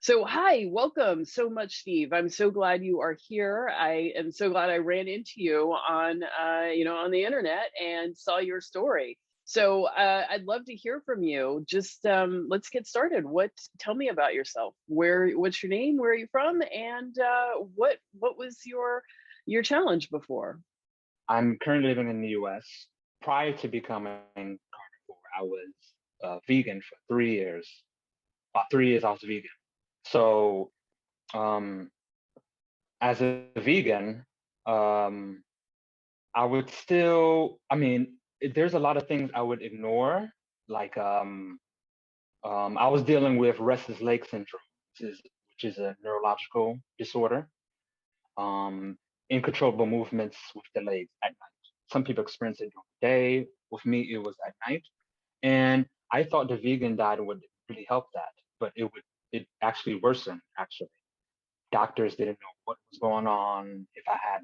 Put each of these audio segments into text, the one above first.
So, hi, welcome so much, Steve. I'm so glad you are here. I am so glad I ran into you on the internet and saw your story. So, I'd love to hear from you. Just let's get started. Tell me about yourself. What's your name? Where are you from? And what was your challenge before? I'm currently living in the US. Prior to becoming carnivore, I was vegan for 3 years. About 3 years, I was vegan. So, um, as a vegan, um, I would still, there's a lot of things I would ignore. Like, I was dealing with restless leg syndrome, which is a neurological disorder. Um, Incontrollable movements with the legs at night. Some people experience it during the day. With me, it was at night. And I thought the vegan diet would really help that, but it actually worsened, actually. Doctors didn't know what was going on, if I had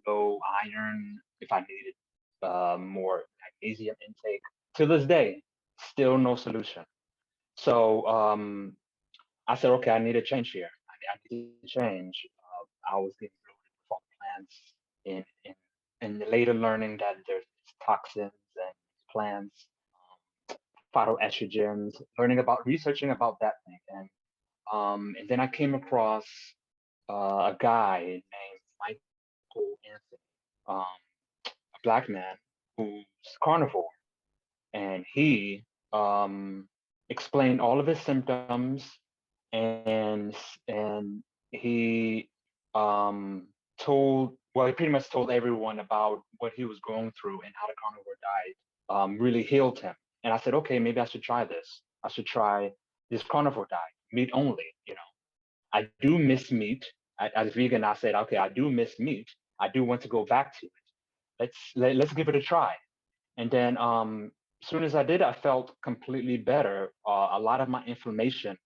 low iron, if I needed more magnesium intake. To this day, still no solution. So I said, okay, I need a change here. I need to change. I was getting bloated with all the plants, and later learning that there's toxins and plants, phytoestrogens, researching about that thing, and then I came across a guy named Michael Anthony, a black man who's carnivore, and he um, explained all of his symptoms, and he he pretty much told everyone about what he was going through and how the carnivore diet really healed him. And I said, okay, maybe I should try this. I should try this carnivore diet, meat only. I do miss meat. As a vegan, I said, okay, I do miss meat. I do want to go back to it. Let's give it a try. And then as soon as I did, I felt completely better. A lot of my inflammation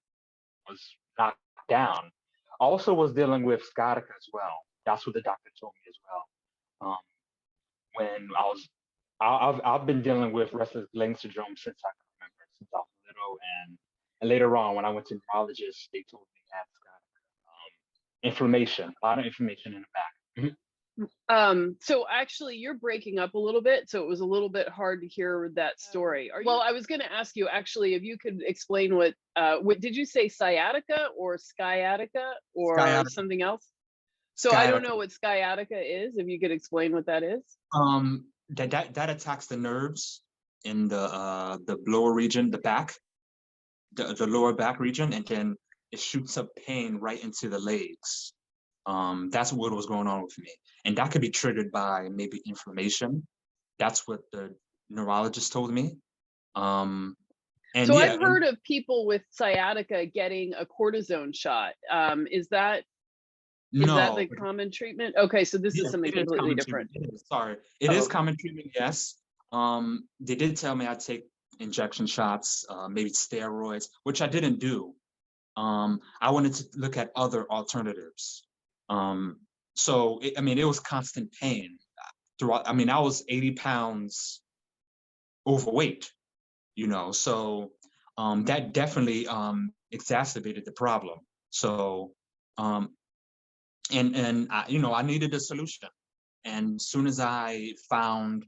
was knocked down. I also was dealing with sciatica as well. That's what the doctor told me as well. When I was, I've been dealing with restless leg syndrome since I can remember, since I was little, and later on when I went to neurologists, they told me I had sciatica, inflammation, a lot of inflammation in the back. Mhm. So actually you're breaking up a little bit, so it was a little bit hard to hear that story. Well, I was going to ask you actually if you could explain what did you say, sciatica or sciatica or Sciatica. something else? So I don't Sciatica. know what sciatica is, if you could explain what that is. That attacks the nerves in the lower region, the back, the lower back region, and then it shoots up pain right into the legs. That's what was going on with me, and that could be triggered by maybe inflammation. That's what the neurologist told me. And So I've yeah, heard of people with sciatica getting a cortisone shot. Is that no, the common treatment? Okay, so this is yes, something it is completely common different. treatment. It is, sorry, it is Oh, common treatment. Yes. They did tell me I'd take injection shots, maybe steroids, which I didn't do. I wanted to look at other alternatives. It was constant pain throughout. I mean, I was 80 pounds overweight, so that definitely exacerbated the problem. So, um, I needed a solution. And as soon as I found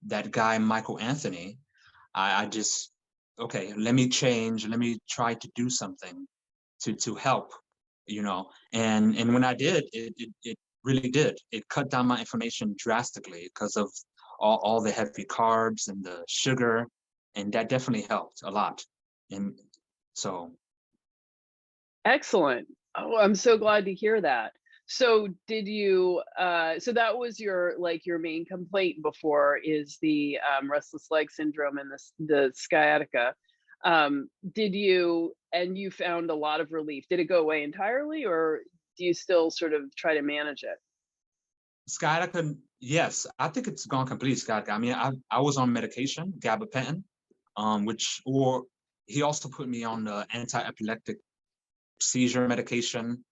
that guy, Michael Anthony, I just, okay, let me change, let me try to do something to help, and when I did, it really did. It cut down my inflammation drastically because of all the heavy carbs and the sugar, and that definitely helped a lot. And so, excellent. Oh, I'm so glad to hear that. So so that was your main complaint before, is the restless leg syndrome and the sciatica. And you found a lot of relief. Did it go away entirely, or do you still sort of try to manage it? sciatica, yes, I think it's gone completely sciatica. I mean, I was on medication, gabapentin, or he also put me on the anti-epileptic seizure medication,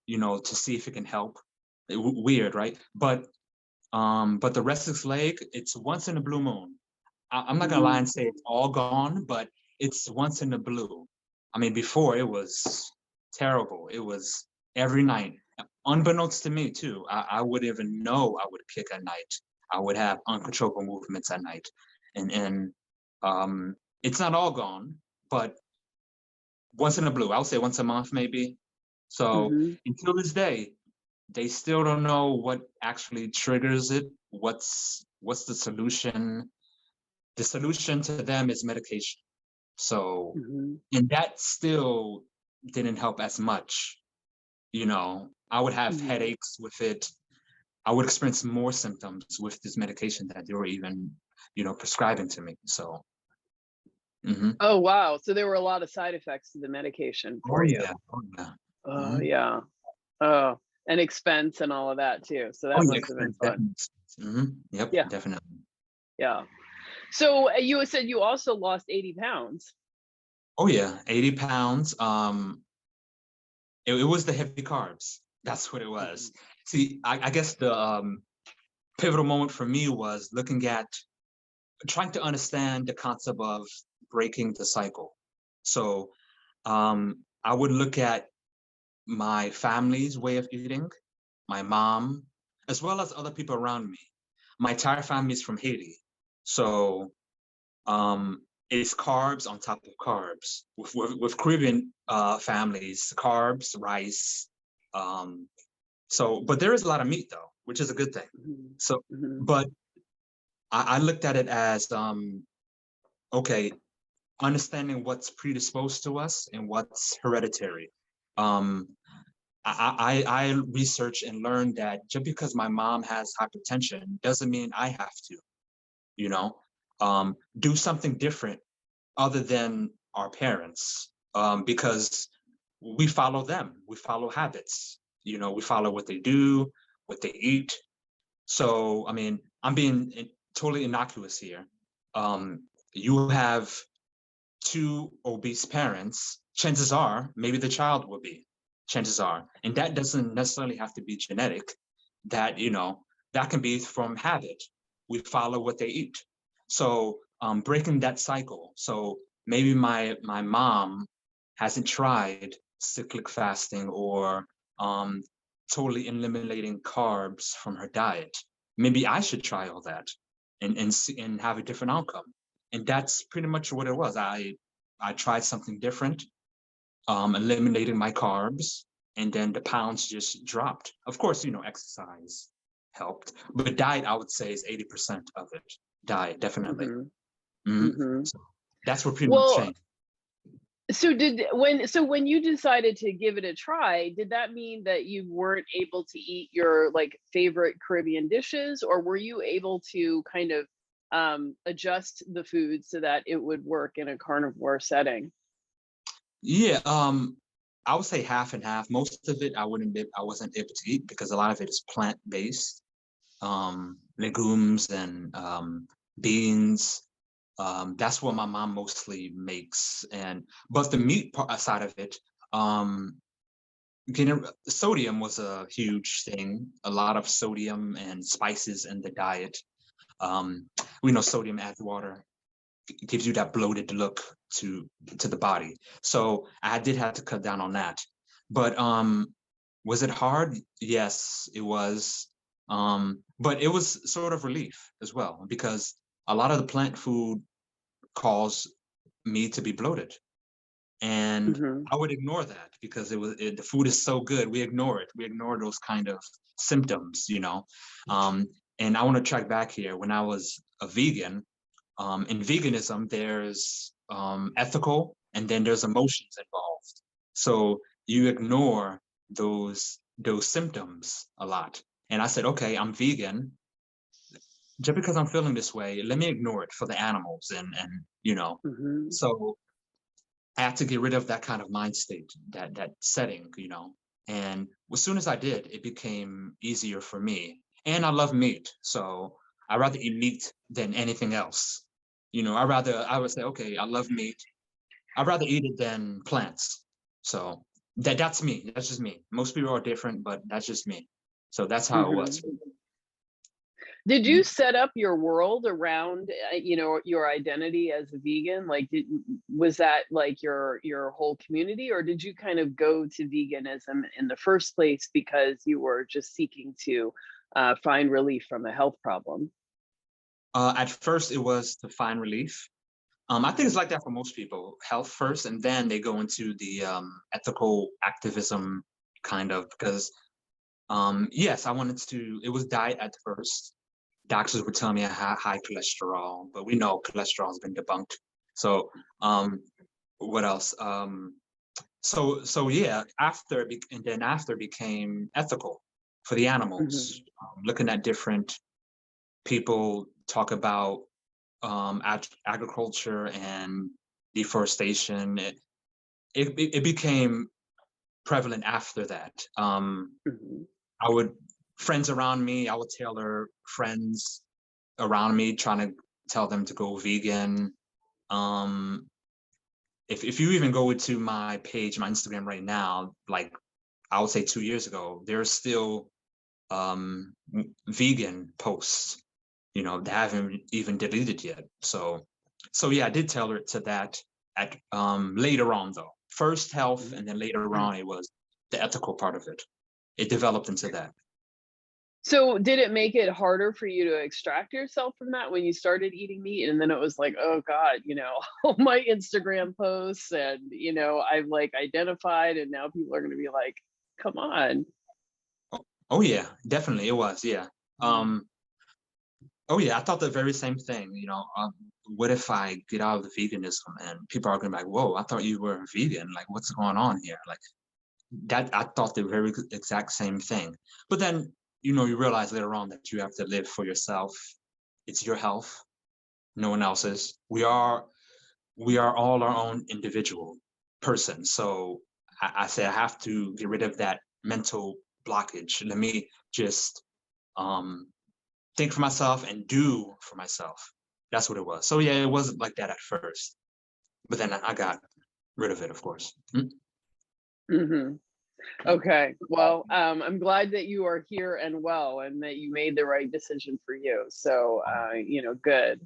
to see if it can help. Weird, right? But the restless leg, it's once in a blue moon. I'm not gonna lie Mhm. and say it's all gone, but it's once in the blue. I mean, before it was. terrible. It was every night, unbeknownst to me too. I wouldn't even know I would kick at night. I would have uncontrollable movements at night, and it's not all gone, but once in a blue, I would say once a month maybe. So Mm-hmm. until this day, they still don't know what actually triggers it. What's the solution? The solution to them is medication. So, Mm-hmm. and that still didn't help as much. You know, I would have Mm-hmm. headaches with it. I would experience more symptoms with this medication that they were even, prescribing to me. So, mhm. Oh, wow. So there were a lot of side effects to the medication Oh for you. yeah, oh yeah. Oh, Mhm. yeah. Oh, and expense and all of that too. So Oh that yeah, must have been expense, fun. definitely. Yep, Yeah. definitely. Yeah. So you said you also lost 80 pounds. Oh yeah, 80 pounds. It was the heavy carbs. That's what it was. Mm-hmm. See, I guess the pivotal moment for me was looking at trying to understand the concept of breaking the cycle. So I would look at my family's way of eating, my mom, as well as other people around me. My entire family is from Haiti. So it's carbs on top of carbs. With Caribbean families, carbs, rice. But there is a lot of meat though, which is a good thing. So, Mm-hmm. but I looked at it as okay, understanding what's predisposed to us and what's hereditary. Um, I researched and learned that just because my mom has hypertension doesn't mean I have to, you know, do something different other than our parents, because we follow them, we follow habits, we follow what they do, what they eat. So, I mean, I'm being totally innocuous here. You have two obese parents, chances are maybe the child will be, chances are. And that doesn't necessarily have to be genetic. That, that can be from habit. We follow what they eat. So breaking that cycle. So maybe my mom hasn't tried cyclic fasting or totally eliminating carbs from her diet. Maybe I should try all that and have a different outcome. And that's pretty much what it was. I tried something different, eliminating my carbs, and then the pounds just dropped. Of course, exercise helped, but diet, I would say, is 80% of it. Diet, definitely. Mm-hmm. Mm-hmm. So that's what pretty much Well, changed. so when you decided to give it a try, did that mean that you weren't able to eat your like favorite Caribbean dishes, or were you able to kind of adjust the food so that it would work in a carnivore setting? Yeah, I would say half and half. Most of it I wasn't able to eat because a lot of it is plant-based, legumes and beans. That's what my mom mostly makes, but the meat part side of it, getting sodium was a huge thing. A lot of sodium and spices in the diet. We know sodium adds water, gives you that bloated look to the body. So I did have to cut down on that. But was it hard? Yes, it was. But it was sort of relief as well because a lot of the plant food cause me to be bloated. And Mm-hmm. I would ignore that because the food is so good. We ignore it. We ignore those kind of symptoms, And I want to track back here. When I was a vegan, in veganism, there's ethical and then there's emotions involved. So you ignore those symptoms a lot. And I said, okay, I'm vegan. Just because I'm feeling this way, let me ignore it for the animals and Mm-hmm. so I had to get rid of that kind of mind state, that setting, And as soon as I did, it became easier for me. And I love meat, so I rather eat meat than anything else. I would say, okay, I love meat. I'd rather eat it than plants. So that's me. That's just me. Most people are different, but that's just me. So that's how it Mm-hmm. was. Did you set up your world around, your identity as a vegan? Like, was that like your whole community, or did you kind of go to veganism in the first place because you were just seeking to find relief from a health problem? At first, it was to find relief. I think it's like that for most people, health first, and then they go into the ethical activism kind of, because yes, I wanted to, it was diet at first. Doctors would tell me I had high cholesterol, but we know cholesterol has been debunked. So what else? So yeah, after became ethical for the animals, looking at different people talk about agriculture and deforestation. It became prevalent after that. I would friends around me, I would tailor friends around me trying to tell them to go vegan. If you even go to my page, my Instagram right now, like I would say 2 years ago, there's still vegan posts, they haven't even deleted yet. So yeah, I did tailor it to that at later on though. First health, and then later on it was the ethical part of it. It developed into that. So did it make it harder for you to extract yourself from that when you started eating meat? And then it was like, oh God, all my Instagram posts and, I've like identified, and now people are going to be like, come on. Oh yeah, definitely it was. Yeah. Oh yeah, I thought the very same thing. What if I get out of the veganism and people are gonna be like, whoa, I thought you were a vegan. Like, what's going on here? Like that, I thought the very exact same thing. But then, you realize later on that you have to live for yourself. It's your health, no one else's. We are all our own individual person. So I say I have to get rid of that mental blockage. Let me just think for myself and do for myself. That's what it was. So yeah, it wasn't like that at first, but then I got rid of it, of course. Okay. Well, I'm glad that you are here and well, and that you made the right decision for you. So, good.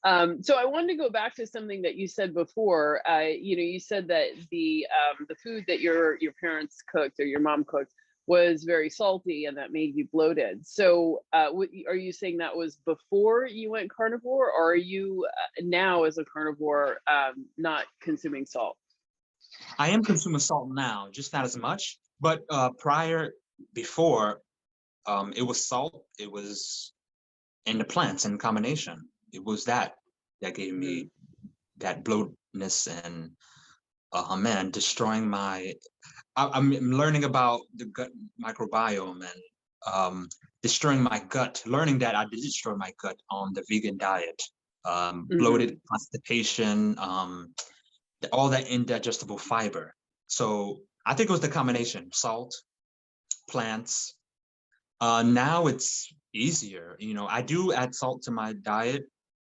So I wanted to go back to something that you said before. You said that the food that your parents cooked or your mom cooked was very salty, and that made you bloated. So are you saying that was before you went carnivore, or are you now as a carnivore not consuming salt? I am consuming salt now, just not as much. But before, it was salt. It was in the plants in combination. It was that gave me that bloatness and man, destroying my. I'm learning about the gut microbiome and destroying my gut. Learning that I did destroy my gut on the vegan diet. Bloated, constipation, all that indigestible fiber. So I think it was the combination: salt, plants. Now it's easier. I do add salt to my diet,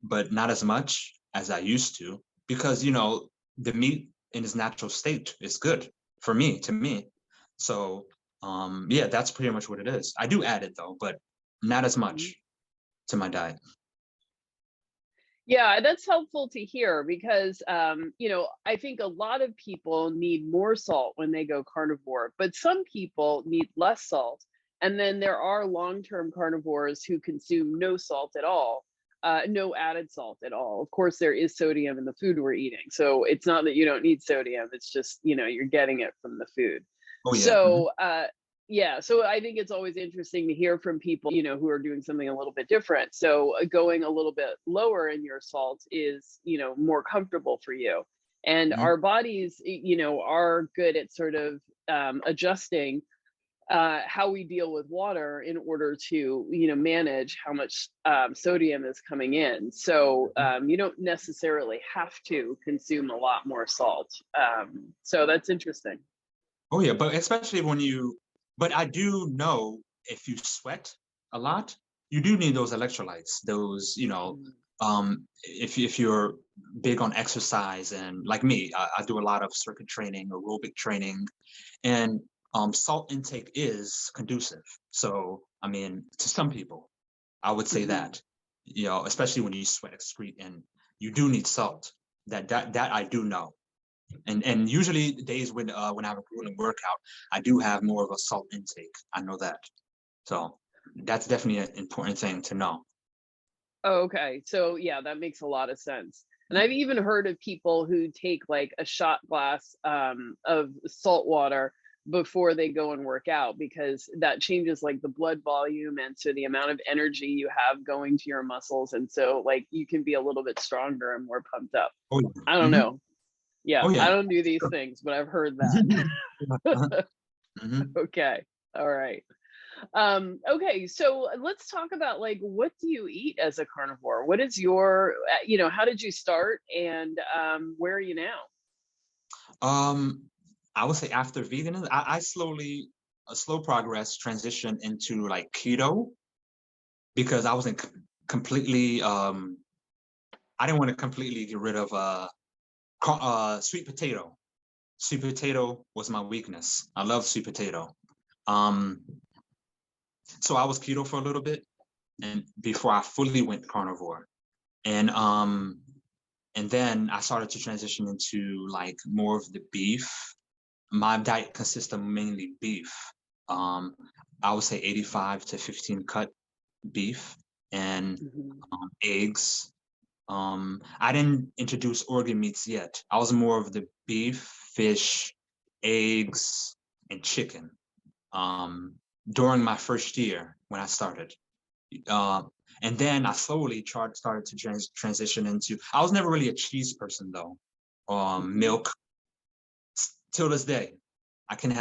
but not as much as I used to, because the meat in its natural state is good to me. So yeah, that's pretty much what it is. I do add it though, but not as much to my diet. Yeah, that's helpful to hear because, I think a lot of people need more salt when they go carnivore, but some people need less salt. And then there are long-term carnivores who consume no salt at all, no added salt at all. Of course, there is sodium in the food we're eating. So it's not that you don't need sodium, it's just, you're getting it from the food. Oh, yeah. So, yeah, so I think it's always interesting to hear from people, who are doing something a little bit different. So going a little bit lower in your salt is, more comfortable for you. And our bodies, are good at sort of adjusting how we deal with water in order to, manage how much sodium is coming in. So you don't necessarily have to consume a lot more salt. So that's interesting. Oh yeah, but especially but I do know if you sweat a lot, you do need those electrolytes. Those, if you're big on exercise, and like me, I do a lot of circuit training, aerobic training, and salt intake is conducive. So, I mean, to some people, I would say that, especially when you sweat, excrete, and you do need salt. That I do know. And usually days when I have a grueling workout, I do have more of a salt intake. I know that. So that's definitely an important thing to know. Oh, okay. So yeah, that makes a lot of sense. And I've even heard of people who take like a shot glass of salt water before they go and work out, because that changes like the blood volume, and so the amount of energy you have going to your muscles, and so like you can be a little bit stronger and more pumped up. Oh, yeah. I don't know. Yeah, Oh, yeah. I don't do these things, but I've heard that. Mhm. Okay. All right. Okay, so let's talk about like, what do you eat as a carnivore? What is your, how did you start, and where are you now? I would say after veganism, I slowly, a slow progress transition into like keto, because I wasn't completely, I didn't want to completely get rid of sweet potato. Sweet potato was my weakness. I love sweet potato. So I was keto for a little bit, and before I fully went carnivore, and then I started to transition into like more of the beef. My diet consists of mainly beef. I would say 85 to 15 cut beef, and eggs. I didn't introduce organ meats yet. I was more of the beef, fish, eggs, and chicken during my first year when I started. And then I slowly started to transition into, I was never really a cheese person though. Milk, till this day, I can't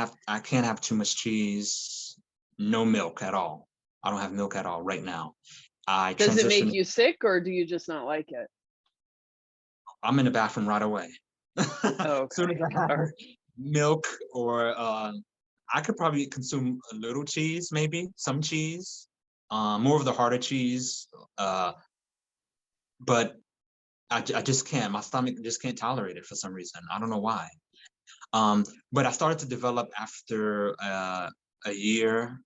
have too much cheese, no milk at all. I don't have milk at all right now. Does it make you sick, or do you just not like it? I'm in the bathroom right away. Oh, As soon as I have milk, or I could probably consume a little cheese, maybe some cheese, more of the harder cheese, but I just can't. My stomach just can't tolerate it for some reason. I don't know why. But I started to develop after a year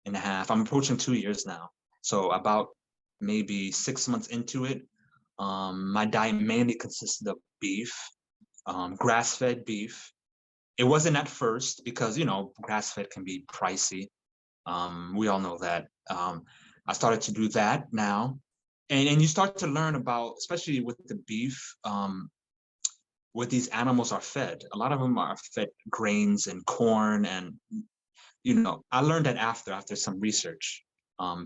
and a half. I'm approaching 2 years now. So about maybe 6 months into it, my diet mainly consisted of beef, grass-fed beef. It wasn't at first because, grass-fed can be pricey. We all know that. I started to do that now. And you start to learn about, especially with the beef, what these animals are fed. A lot of them are fed grains and corn, and I learned that after some research.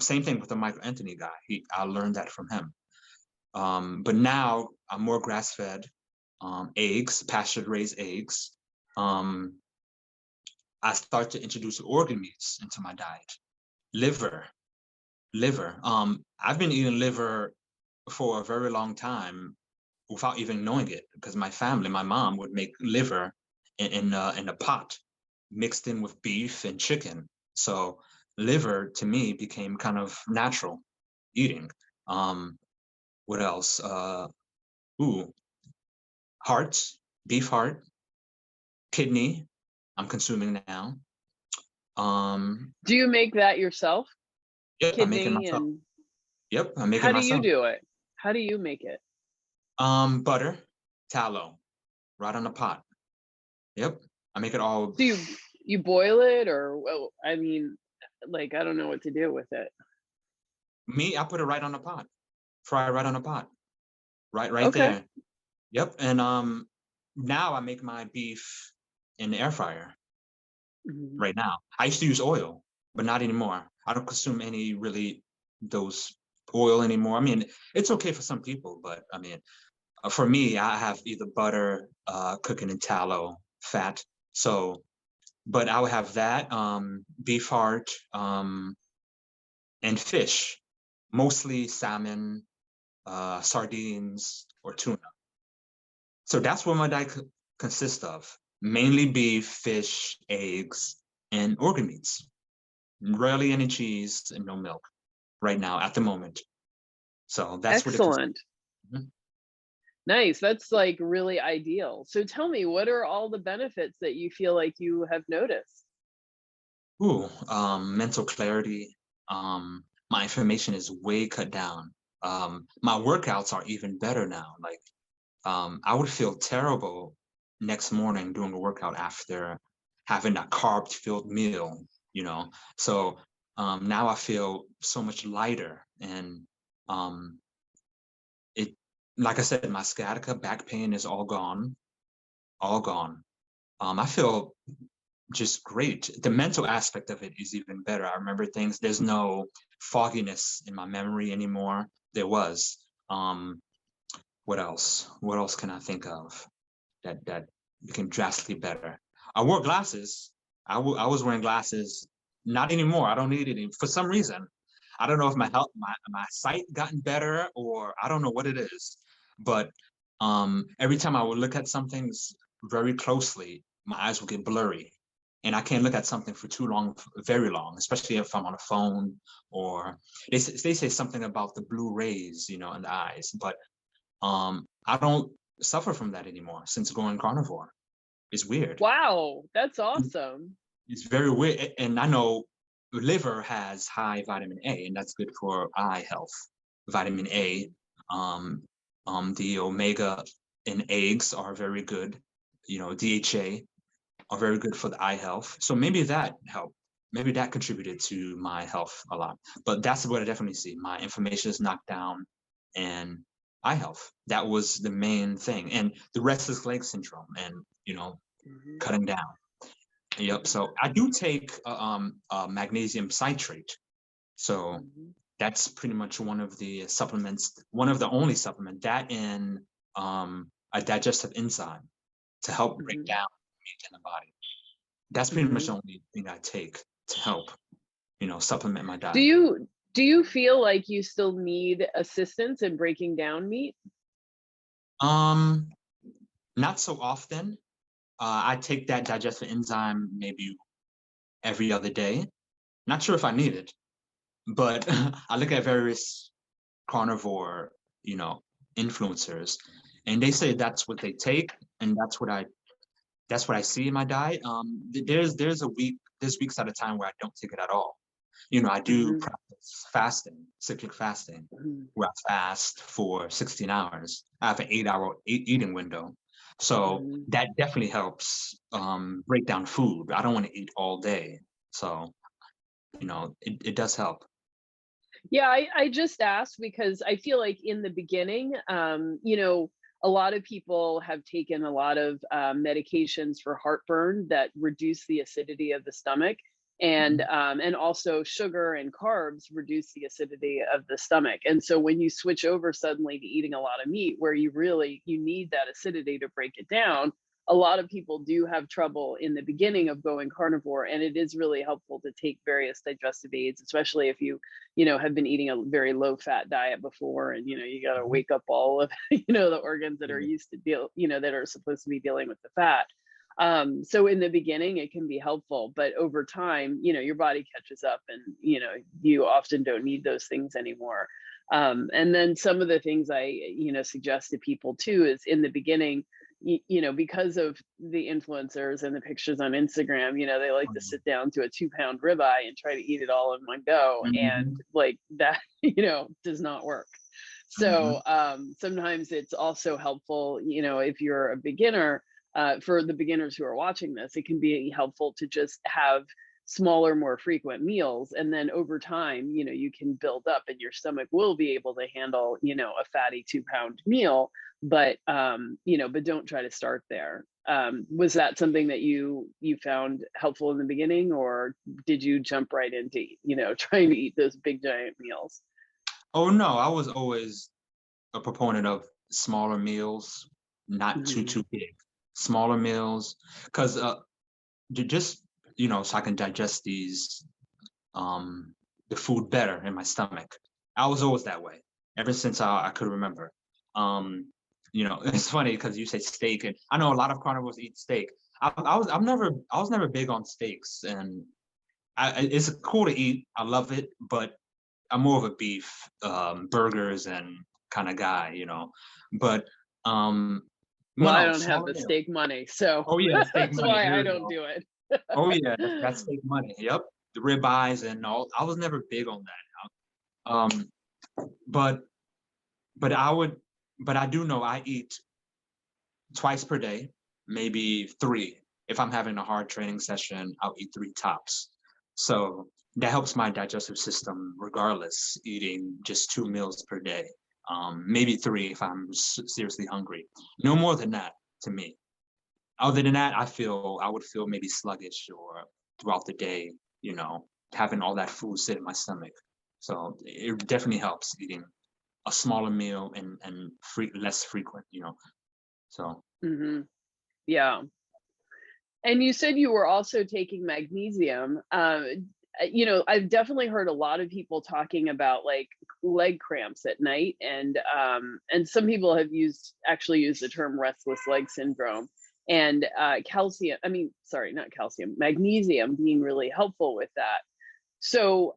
Same thing with the Michael Anthony guy. I learned that from him. But now I'm more grass-fed, eggs, pasture-raised eggs. I start to introduce organ meats into my diet. Liver. I've been eating liver for a very long time without even knowing it, because my family, my mom would make liver in a pot mixed in with beef and chicken. So liver to me became kind of natural eating. What else? Heart, beef heart, kidney, I'm consuming now. Do you make that yourself? Yep, I'm making Kidney myself. and Yep, I'm making how do myself. you do it? How do you make it? Butter, tallow, right on the pot. Yep, I make it all. Do you boil it, or, well, I mean, like, I don't know what to do with it. Me, I put it right on the pot. Fry it right on the pot. Right Okay. there. Yep. And now I make my beef in the air fryer right now. I used to use oil, but not anymore. I don't consume any really those oil anymore. I mean, it's okay for some people, but I mean, for me, I have either butter, cooking in tallow, fat. So, but I would have that, beef heart, and fish, mostly salmon, sardines, or tuna. So that's what my diet consists of. Mainly beef, fish, eggs, and organ meats. Rarely any cheese and no milk right now at the moment. So that's what it consists. Excellent. Nice. That's like really ideal. So tell me, what are all the benefits that you feel like you have noticed? Mental clarity, my inflammation is way cut down. My workouts are even better now. Like, I would feel terrible next morning doing a workout after having a carb-filled meal, you know. So now I feel so much lighter, and it, like I said, my sciatica back pain is all gone, all gone. I feel just great. The mental aspect of it is even better. I remember things. There's no fogginess in my memory anymore. There was. What else? What else can I think of that became drastically better? I wore glasses. I was wearing glasses. Not anymore. I don't need it for some reason. I don't know if my health, my sight gotten better, or I don't know what it is. But every time I would look at something very closely, my eyes would get blurry, and I can't look at something for too long, very long, especially if I'm on a phone, or they say something about the blue rays, you know, in the eyes. But I don't suffer from that anymore since going carnivore. It's weird. Wow, that's awesome. It's very weird. And I know liver has high vitamin A, and that's good for eye health. Vitamin A, the omega in eggs are very good. You know, DHA are very good for the eye health. So maybe that helped. Maybe that contributed to my health a lot. But that's what I definitely see. My inflammation is knocked down, and eye health. That was the main thing. And the restless leg syndrome, and, you know, cutting down. Yep. So I do take magnesium citrate. So that's pretty much one of the supplements, one of the only supplement, that and a digestive enzyme to help break down meat in the body. That's pretty much the only thing I take to help, you know, supplement my diet. Do you feel like you still need assistance in breaking down meat? Not so often. I take that digestive enzyme maybe every other day. Not sure if I need it, but I look at various carnivore, you know, influencers, and they say that's what they take, and that's what I see in my diet. There's weeks at a time where I don't take it at all. You know, I do practice fasting, cyclic fasting, where I fast for 16 hours. I have an 8-hour eating window. So that definitely helps break down food. I don't want to eat all day. So, you know, it does help. Yeah, I just asked because I feel like in the beginning, you know, a lot of people have taken a lot of medications for heartburn that reduce the acidity of the stomach, and also sugar and carbs reduce the acidity of the stomach. And so when you switch over suddenly to eating a lot of meat, where you need that acidity to break it down, a lot of people do have trouble in the beginning of going carnivore, and it is really helpful to take various digestive aids, especially if you know, have been eating a very low fat diet before, and, you know, you got to wake up all of, you know, the organs that are used to deal, you know, that are supposed to be dealing with the fat. So in the beginning, it can be helpful, but over time, you know, your body catches up, and, you know, you often don't need those things anymore. And then some of the things I, you know, suggest to people too is in the beginning, you know, because of the influencers and the pictures on Instagram, you know, they like to sit down to a 2-pound ribeye and try to eat it all in one go. And like that, you know, does not work. So sometimes it's also helpful, you know, if you're a beginner, for the beginners who are watching this, it can be helpful to just have smaller, more frequent meals. And then over time, you know, you can build up, and your stomach will be able to handle, you know, a fatty 2-pound meal. But, you know, but don't try to start there. Was that something that you found helpful in the beginning, or did you jump right into, you know, trying to eat those big giant meals? Oh, no, I was always a proponent of smaller meals, not too big. Smaller meals, because just, you know, so I can digest these the food better in my stomach. I was always that way ever since I could remember. You know, it's funny because you say steak, and I know a lot of carnivores eat steak. I was never big on steaks, and it's cool to eat. I love it, but I'm more of a beef, burgers and kind of guy, you know. But Well, I no, don't have smaller the meals. steak money, so Oh yeah, steak that's money. why There I we don't go. do it. Oh yeah, that's steak money. Yep, the ribeyes and all. I was never big on that. Um, but I do know I eat twice per day, maybe 3. If I'm having a hard training session, I'll eat 3 tops. So that helps my digestive system regardless, eating just 2 meals per day. Maybe 3 if I'm seriously hungry. No more than that to me. Other than that, I would feel maybe sluggish or throughout the day, having all that food sit in my stomach. So it definitely helps eating a smaller meal and less frequent, So Yeah. And you said you were also taking magnesium. I've definitely heard a lot of people talking about like leg cramps at night, and some people have actually used the term restless leg syndrome, and magnesium being really helpful with that. So,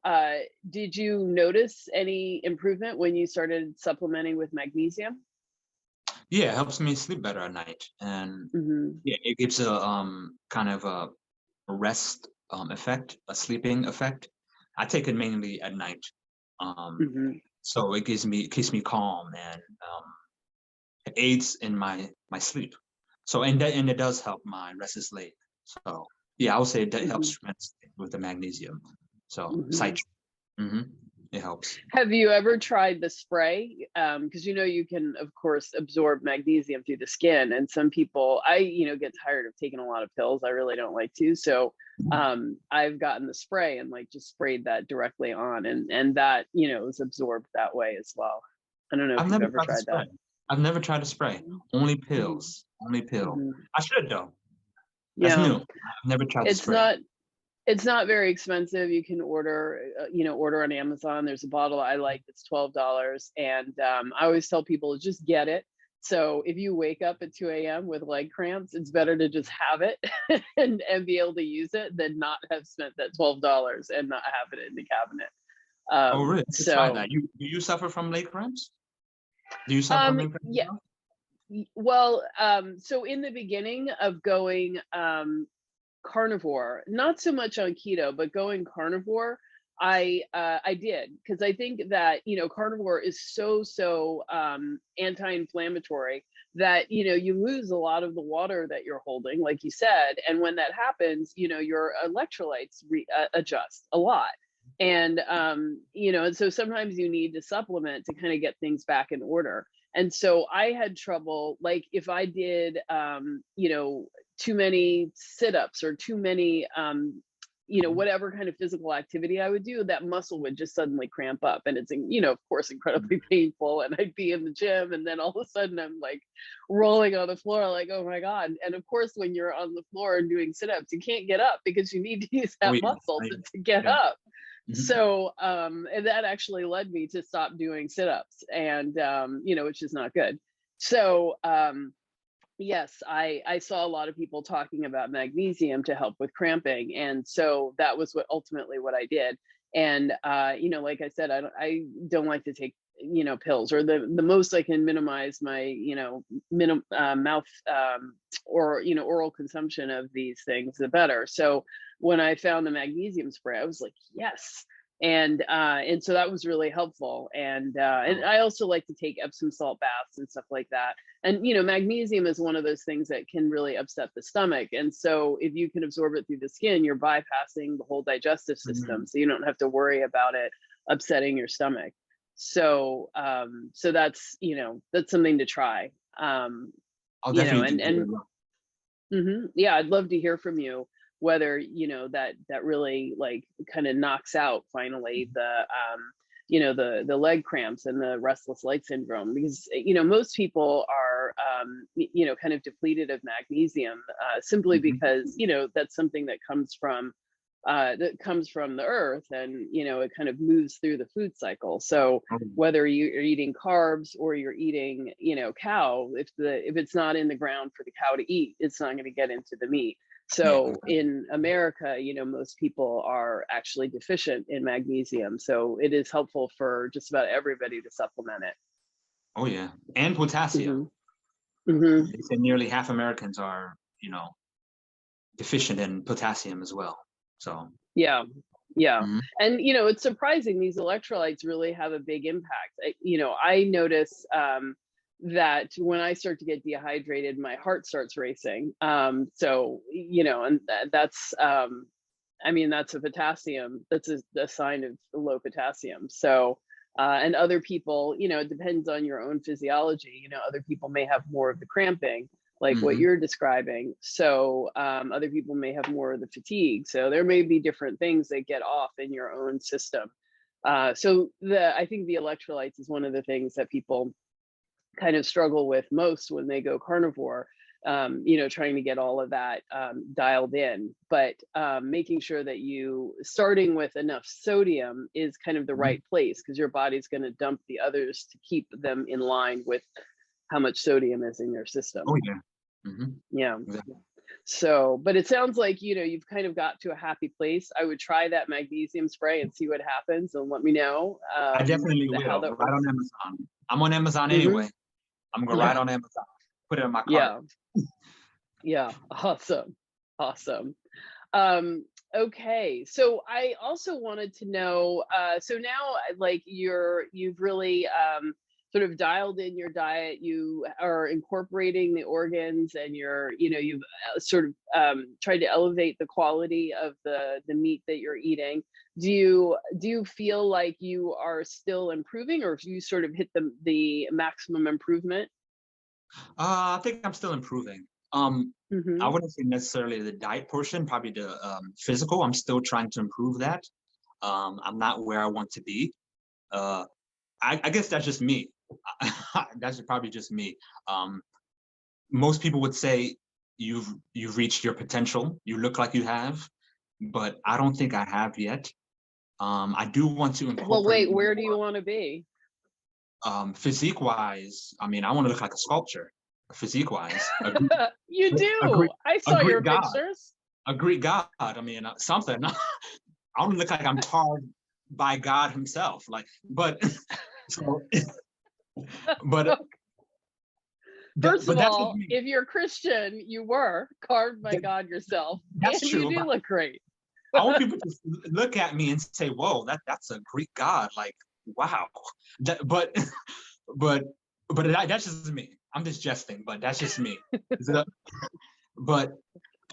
did you notice any improvement when you started supplementing with magnesium? yeah, it helps me sleep better at night, and yeah, it gives a kind of a rest effect, a sleeping effect. I take it mainly at night, so it keeps me calm and it aids in my sleep. So and it does help my restless leg. So yeah, I would say that helps tremendously with the magnesium. So citrate, it helps. Have you ever tried the spray? Because you can, of course, absorb magnesium through the skin, and some people, I get tired of taking a lot of pills. I really don't like to, so I've gotten the spray and like just sprayed that directly on, and that is absorbed that way as well. I don't know if you've ever tried that. I've never tried a spray. Only pills. Only pill. I should though. That's Yeah, new. I've never tried the spray. It's not very expensive. You can order on Amazon. There's a bottle I like that's $12, and I always tell people just get it. So if you wake up at 2 a.m. with leg cramps, it's better to just have it and be able to use it than not have spent that $12 and not have it in the cabinet. Oh really? Try that. Do you suffer from leg cramps? Do you suffer from leg cramps? Yeah. Well, so in the beginning of going carnivore, not so much on keto, but going carnivore, I did, because I think that carnivore is so anti-inflammatory that you lose a lot of the water that you're holding, like you said, and when that happens, your electrolytes adjust a lot. And and so sometimes you need to supplement to kind of get things back in order. And so I had trouble, like if I did too many sit-ups or too many whatever kind of physical activity I would do, that muscle would just suddenly cramp up, and it's of course incredibly painful, and I'd be in the gym and then all of a sudden I'm like rolling on the floor like, oh my god. And of course when you're on the floor and doing sit-ups, you can't get up because you need to use that muscle to get up. So and that actually led me to stop doing sit-ups, and which is not good. So yes, I saw a lot of people talking about magnesium to help with cramping, and so that was ultimately what I did. And like I said, I don't like to take pills, or the most I can minimize my mouth or oral consumption of these things, the better. So when I found the magnesium spray, I was like, yes. And so that was really helpful. And I also like to take Epsom salt baths and stuff like that. And magnesium is one of those things that can really upset the stomach. And so if you can absorb it through the skin, you're bypassing the whole digestive system, so you don't have to worry about it upsetting your stomach. So so that's that's something to try. I'll definitely Yeah, I'd love to hear from you whether that really like kind of knocks out finally the leg cramps and the restless leg syndrome, because most people are kind of depleted of magnesium simply because that's something that comes from the earth, and it kind of moves through the food cycle. So whether you're eating carbs or you're eating cow, if it's not in the ground for the cow to eat, it's not going to get into the meat. So in America, most people are actually deficient in magnesium, so it is helpful for just about everybody to supplement it. Oh yeah, and potassium. They say nearly half Americans are deficient in potassium as well. So yeah, Yeah. Mhm. And, it's surprising these electrolytes really have a big impact. I notice that when I start to get dehydrated, my heart starts racing. And that's, that's a potassium, that's a sign of low potassium. So, and other people, it depends on your own physiology. Other people may have more of the cramping, like what Mhm. you're describing. So other people may have more of the fatigue. So there may be different things that get off in your own system. I think the electrolytes is one of the things that people kind of struggle with most when they go carnivore. Trying to get all of that dialed in, but making sure that you starting with enough sodium is kind of the Mhm. right place, because your body's going to dump the others to keep them in line with how much sodium is in your system. Oh yeah. Mhm. Yeah. Exactly. So, but it sounds like, you've kind of got to a happy place. I would try that magnesium spray and see what happens, and let me know I definitely how will. that Right works. on Amazon. I'm on Amazon Hmm. anyway. I'm gonna Yeah. ride on Amazon. Put it in my cart. Yeah. Yeah. Awesome. Awesome. Um, okay. So I also wanted to know, so now like you've really sort of dialed in your diet, you are incorporating the organs, and you've sort of tried to elevate the quality of the meat that you're eating. Do you feel like you are still improving, or have you sort of hit the maximum improvement? I think I'm still improving. I Hmm. wouldn't say necessarily the diet portion, probably the physical. I'm still trying to improve that. I'm not where I want to be. Uh, I guess that's just me. That's probably just me. Um, Most people would say you've reached your potential. You look like you have, but I don't think I have yet. I do want to Well, incorporate wait, where do more you want to be? physique wise. I mean, I want to look like a sculpture, physique wise. You A do. Greek, I a saw your Greek god, pictures. a Greek god. I mean, something. I don't look like I'm carved by God Himself. Like, but so, but First of but that's just all, me. if you're Christian, you were carved by That, God yourself, that's and you true. do But look great. I want people to look at me and say, "Whoa, that's a Greek god." Like, wow. That, but that's just me. I'm just jesting, but that's just me. So, but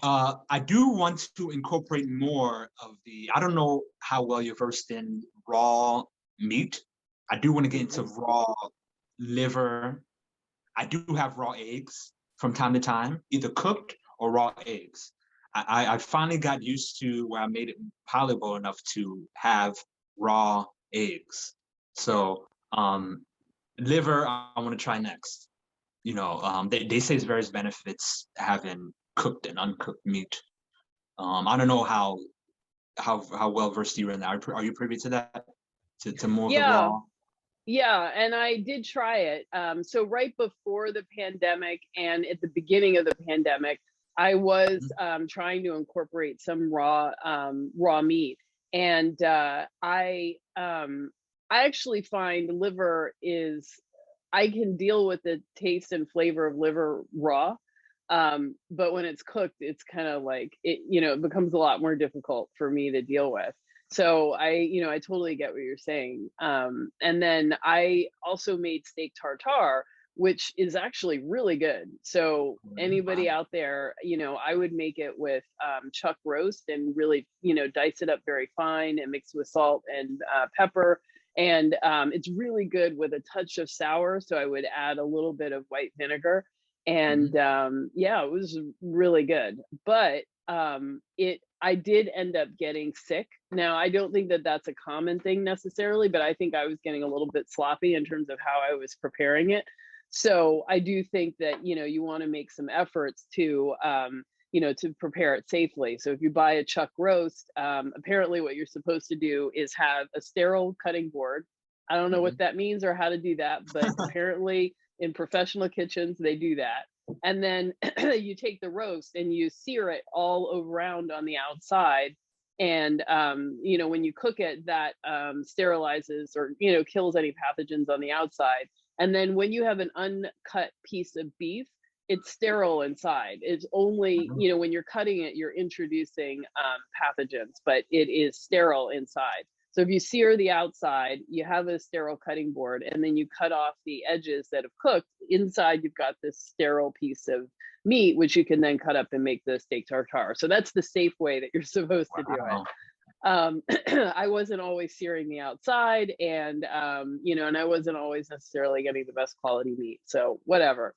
I do want to incorporate more of the. I don't know how well you're versed in raw meat. I do want to get into Mhm. raw liver. I do have raw eggs from time to time, either cooked or raw eggs. I finally got used to where I made it palatable enough to have raw eggs. So liver, I want to try next. They say there's various benefits having cooked and uncooked meat. I don't know how well versed you are in that. Are you privy to that? To more of the Yeah, raw? yeah, and I did try it. So right before the pandemic and at the beginning of the pandemic, I was trying to incorporate some raw meat, and I actually find liver is I can deal with the taste and flavor of liver raw. But when it's cooked, it's kind of like it becomes a lot more difficult for me to deal with. So I totally get what you're saying. And then I also made steak tartare, which is actually really good. So Wow. anybody out there, I would make it with chuck roast and really, dice it up very fine and mix with salt and pepper. And it's really good with a touch of sour. So I would add a little bit of white vinegar, and Mhm. yeah, it was really good. But it I did end up getting sick. Now, I don't think that that's a common thing necessarily, but I think I was getting a little bit sloppy in terms of how I was preparing it. So I do think that you want to make some efforts to prepare it safely. So if you buy a chuck roast, apparently what you're supposed to do is have a sterile cutting board. I don't know what Mhm. that means or how to do that, but apparently in professional kitchens they do that. And then you take the roast and you sear it all around on the outside. And when you cook it, that sterilizes or kills any pathogens on the outside. And then when you have an uncut piece of beef, it's sterile inside. It's only, you know, when you're cutting it, you're introducing pathogens, but it is sterile inside. So if you sear the outside, you have a sterile cutting board, and then you cut off the edges that have cooked. Inside, you've got this sterile piece of meat, which you can then cut up and make the steak tartare. So that's the safe way that you're supposed to do it. I wasn't always searing the outside, and you know, and I wasn't always necessarily getting the best quality meat. So whatever.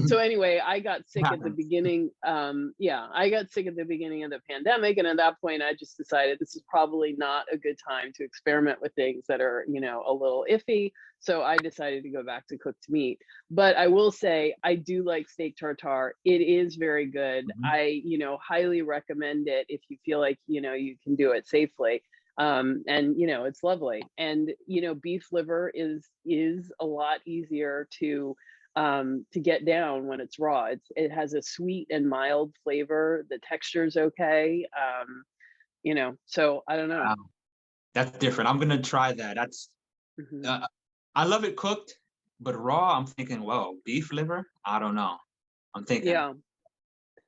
So anyway, I got sick at the beginning. I got sick at the beginning of the pandemic. And at that point, I just decided this is probably not a good time to experiment with things that are, you know, a little iffy. So I decided to go back to cooked meat. But I will say, I do like steak tartare. It is very good. I, you know, highly recommend it if you feel like, you know, you can do it safely. And, you know, it's lovely. And, you know, beef liver is a lot easier to get down when it's raw. It has a sweet and mild flavor. The texture's okay. You know, so I don't know. Wow. That's different. I'm gonna try that. That's I love it cooked, but raw, I'm thinking, whoa, beef liver? I don't know. I'm thinking. Yeah.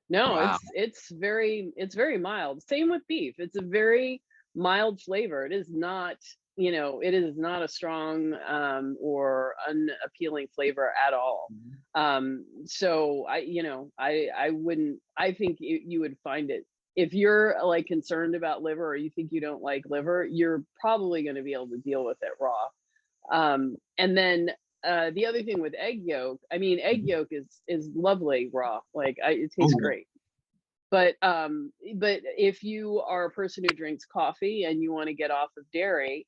No, wow. it's very mild. Same with beef. It's a very mild flavor. It is not, you know, it is not a strong or unappealing flavor at all. So I think you would find it, if you're like concerned about liver, or you think you don't like liver, you're probably going to be able to deal with it raw. And then the other thing with egg yolk, I mean, egg yolk is lovely raw. Like it tastes great. But if you are a person who drinks coffee and you want to get off of dairy,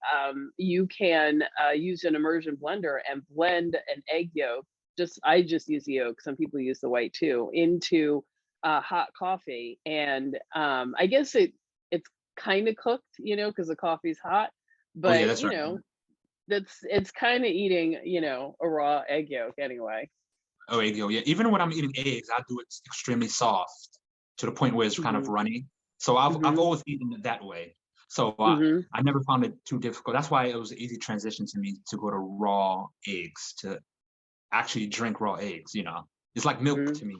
you can use an immersion blender and blend an egg yolk. I just use the yolk. Some people use the white too, into hot coffee. And I guess it's kind of cooked, you know, because the coffee's hot. But you know, it's kind of eating, you know, a raw egg yolk anyway. Oh, egg yolk. Yeah. Even when I'm eating eggs, I do it extremely soft, to the point where it's kind of runny. So I've always eaten it that way. So I never found it too difficult. That's why it was an easy transition to me to go to raw eggs, to actually drink raw eggs. You know, it's like milk to me.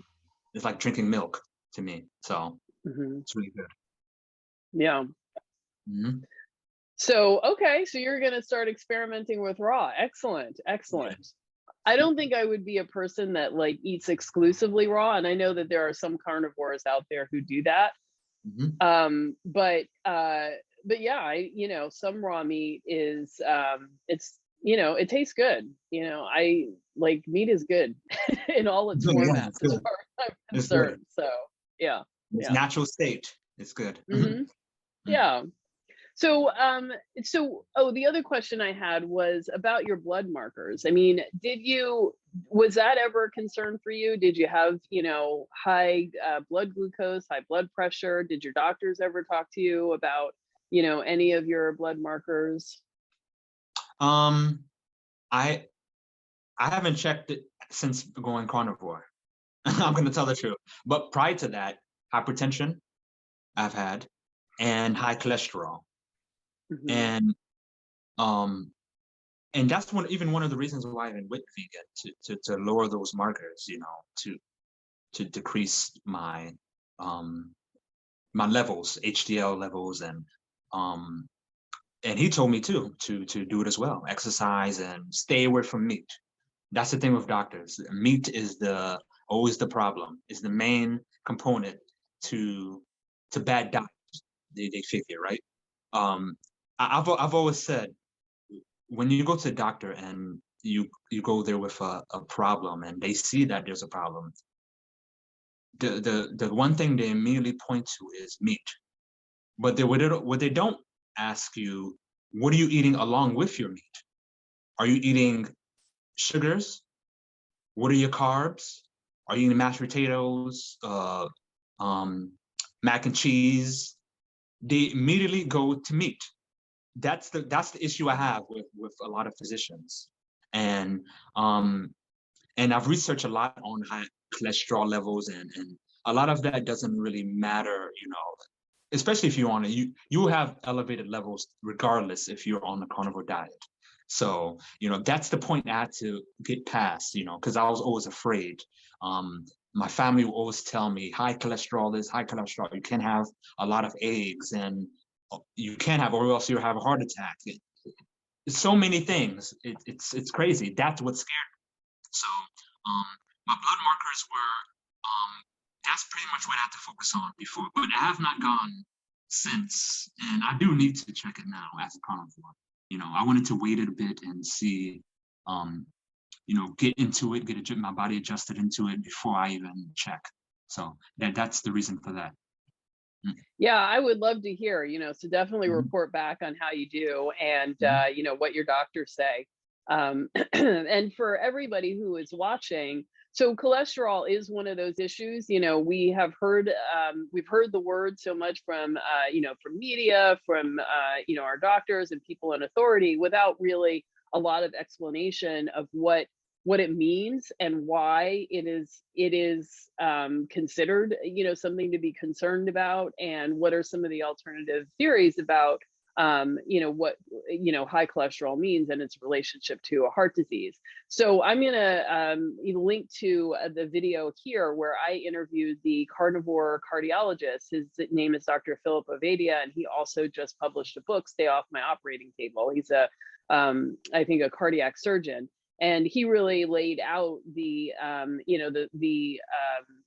It's like drinking milk to me. So it's really good. Yeah. So, okay. So you're going to start experimenting with raw. Excellent. Excellent. Yeah. I don't think I would be a person that like eats exclusively raw. And I know that there are some carnivores out there who do that. But yeah, you know, some raw meat is, it's, you know, it tastes good. You know, I like meat is good in all its formats as far as I'm concerned. So yeah. It's natural state. It's good. Yeah. So, the other question I had was about your blood markers. I mean, was that ever a concern for you? Did you have, you know, high blood glucose, high blood pressure? Did your doctors ever talk to you about, you know, any of your blood markers? I haven't checked it since going carnivore. I'm going to tell the truth. But prior to that, hypertension I've had, and high cholesterol. And that's one of the reasons why I even went vegan, to lower those markers, you know, to decrease my my levels, HDL levels, and he told me to do it as well, exercise and stay away from meat. That's the thing with doctors. Meat is always the problem. Is the main component to bad diets. They figure, right? I've always said, when you go to the doctor and you go there with a problem and they see that there's a problem, the one thing they immediately point to is meat. But what they don't ask you, what are you eating along with your meat? Are you eating sugars? What are your carbs? Are you eating mashed potatoes, mac and cheese? They immediately go to meat. That's the issue I have with a lot of physicians, and I've researched a lot on high cholesterol levels, and a lot of that doesn't really matter, you know, especially if you're on you have elevated levels regardless if you're on a carnivore diet. So, that's the point I had to get past, because I was always afraid. My family will always tell me high cholesterol is high cholesterol. You can't have a lot of eggs, and you can't have, or else you'll have a heart attack. It's so many things. It's crazy. That's what scared me. So my blood markers were, that's pretty much what I had to focus on before, but I have not gone since, and I do need to check it now as a carnivore. I wanted to wait it a bit and see, get into it, get my body adjusted into it before I even check. So that's the reason for that. Yeah, I would love to hear, so definitely report back on how you do and, what your doctors say. And for everybody who is watching, so cholesterol is one of those issues, we have heard, we've heard the word so much from, from media, from, our doctors and people in authority without really a lot of explanation of what it means and why it is considered, something to be concerned about, and what are some of the alternative theories about, what, high cholesterol means and its relationship to a heart disease. So I'm going to link to the video here where I interviewed the carnivore cardiologist. His name is Dr. Philip Ovadia, and he also just published a book, Stay Off My Operating Table. He's I think a cardiac surgeon. And he really laid out the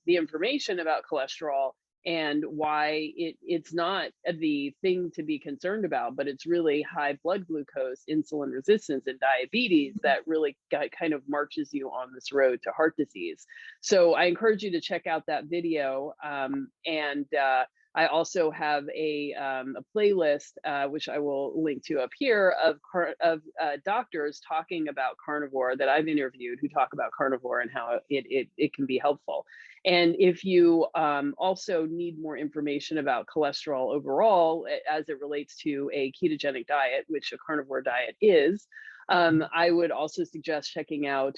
information about cholesterol and why it's not the thing to be concerned about, but it's really high blood glucose, insulin resistance, and diabetes that really kind of marches you on this road to heart disease. So I encourage you to check out that video. And I also have a playlist, which I will link to up here, of doctors talking about carnivore that I've interviewed who talk about carnivore and how it can be helpful. And if you also need more information about cholesterol overall as it relates to a ketogenic diet, which a carnivore diet is, I would also suggest checking out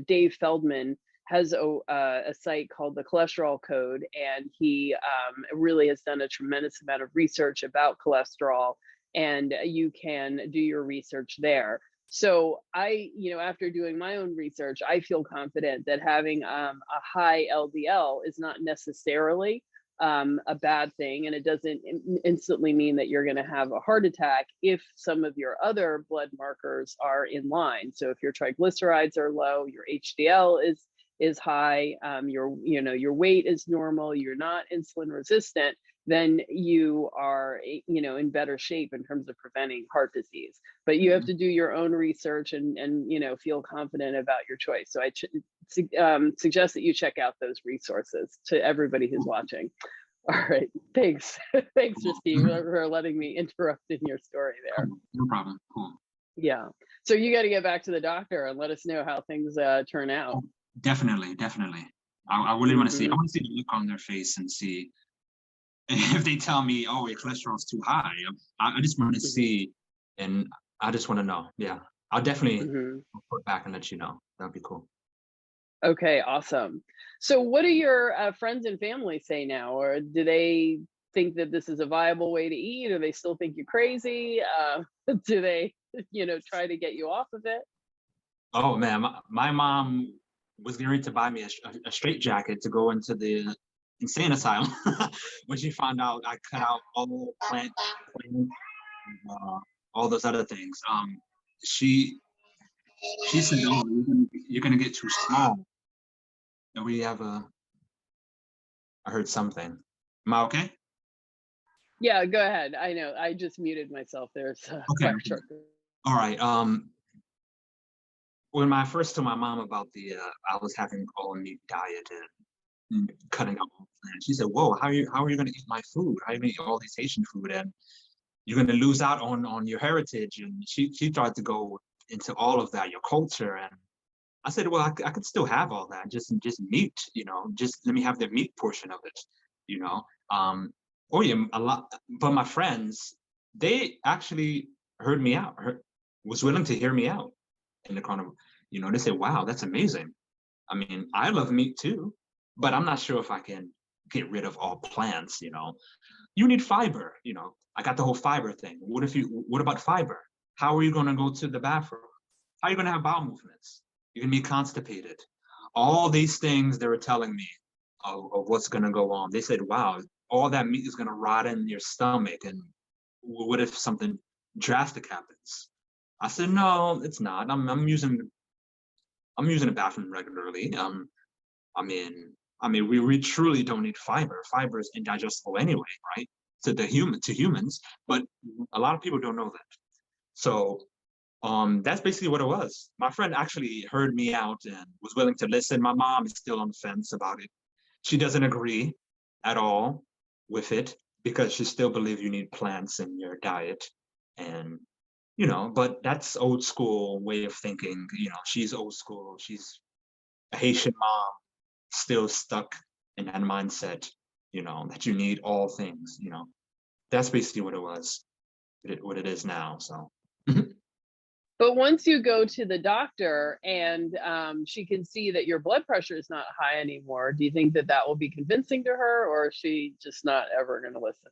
Dave Feldman has a site called the Cholesterol Code, and he really has done a tremendous amount of research about cholesterol, and you can do your research there. So I, after doing my own research, I feel confident that having a high LDL is not necessarily a bad thing, and it doesn't instantly mean that you're going to have a heart attack if some of your other blood markers are in line. So if your triglycerides are low, your HDL is high, your weight is normal, you're not insulin resistant, then you are, in better shape in terms of preventing heart disease. But you have to do your own research and feel confident about your choice. So I suggest that you check out those resources to everybody who's watching. All right, thanks. Thanks, Steve, for letting me interrupt in your story there. No problem. Cool. Yeah. So you got to get back to the doctor and let us know how things turn out. Definitely. I really want to see. I want to see the look on their face and see if they tell me, "Oh, your cholesterol is too high." I just want to see, and I just want to know. Yeah, I'll definitely report back and let you know. That'd be cool. Okay, awesome. So, what do your friends and family say now, or do they think that this is a viable way to eat, or they still think you're crazy? Do they, try to get you off of it? Oh man, my mom was getting ready to buy me a straitjacket to go into the insane asylum when she found out I cut out all plant, all those other things. She said, "Oh, you're gonna get too small." And we have I heard something. Am I okay? Yeah, go ahead. I know I just muted myself. There's okay. All right. When I first told my mom about I was having all meat diet and cutting out all plants, she said, "Whoa, how are you going to eat my food? How are you going to eat all this Haitian food? And you're going to lose out on your heritage." And she tried to go into all of that, your culture. And I said, "Well, I could still have all that, just meat, just let me have the meat portion of it, Oh yeah, a lot." But my friends, they actually heard me out, was willing to hear me out in the carnival. They said, "Wow, that's amazing. I mean, I love meat too, but I'm not sure if I can get rid of all plants, You need fiber, I got the whole fiber thing. What about fiber? How are you going to go to the bathroom? How are you going to have bowel movements? You're going to be constipated. All these things they were telling me of what's going to go on. They said, wow, all that meat is going to rot in your stomach. And what if something drastic happens? I said, no, it's not. I'm using the bathroom regularly. We truly don't need fiber. Fiber is indigestible anyway, right? To humans, but a lot of people don't know that. So that's basically what it was. My friend actually heard me out and was willing to listen. My mom is still on the fence about it. She doesn't agree at all with it because she still believes you need plants in your diet. And, but that's old school way of thinking. She's old school. She's a Haitian mom, still stuck in that mindset, that you need all things, That's basically what it was, what it is now, so. But once you go to the doctor and she can see that your blood pressure is not high anymore, do you think that will be convincing to her, or is she just not ever going to listen?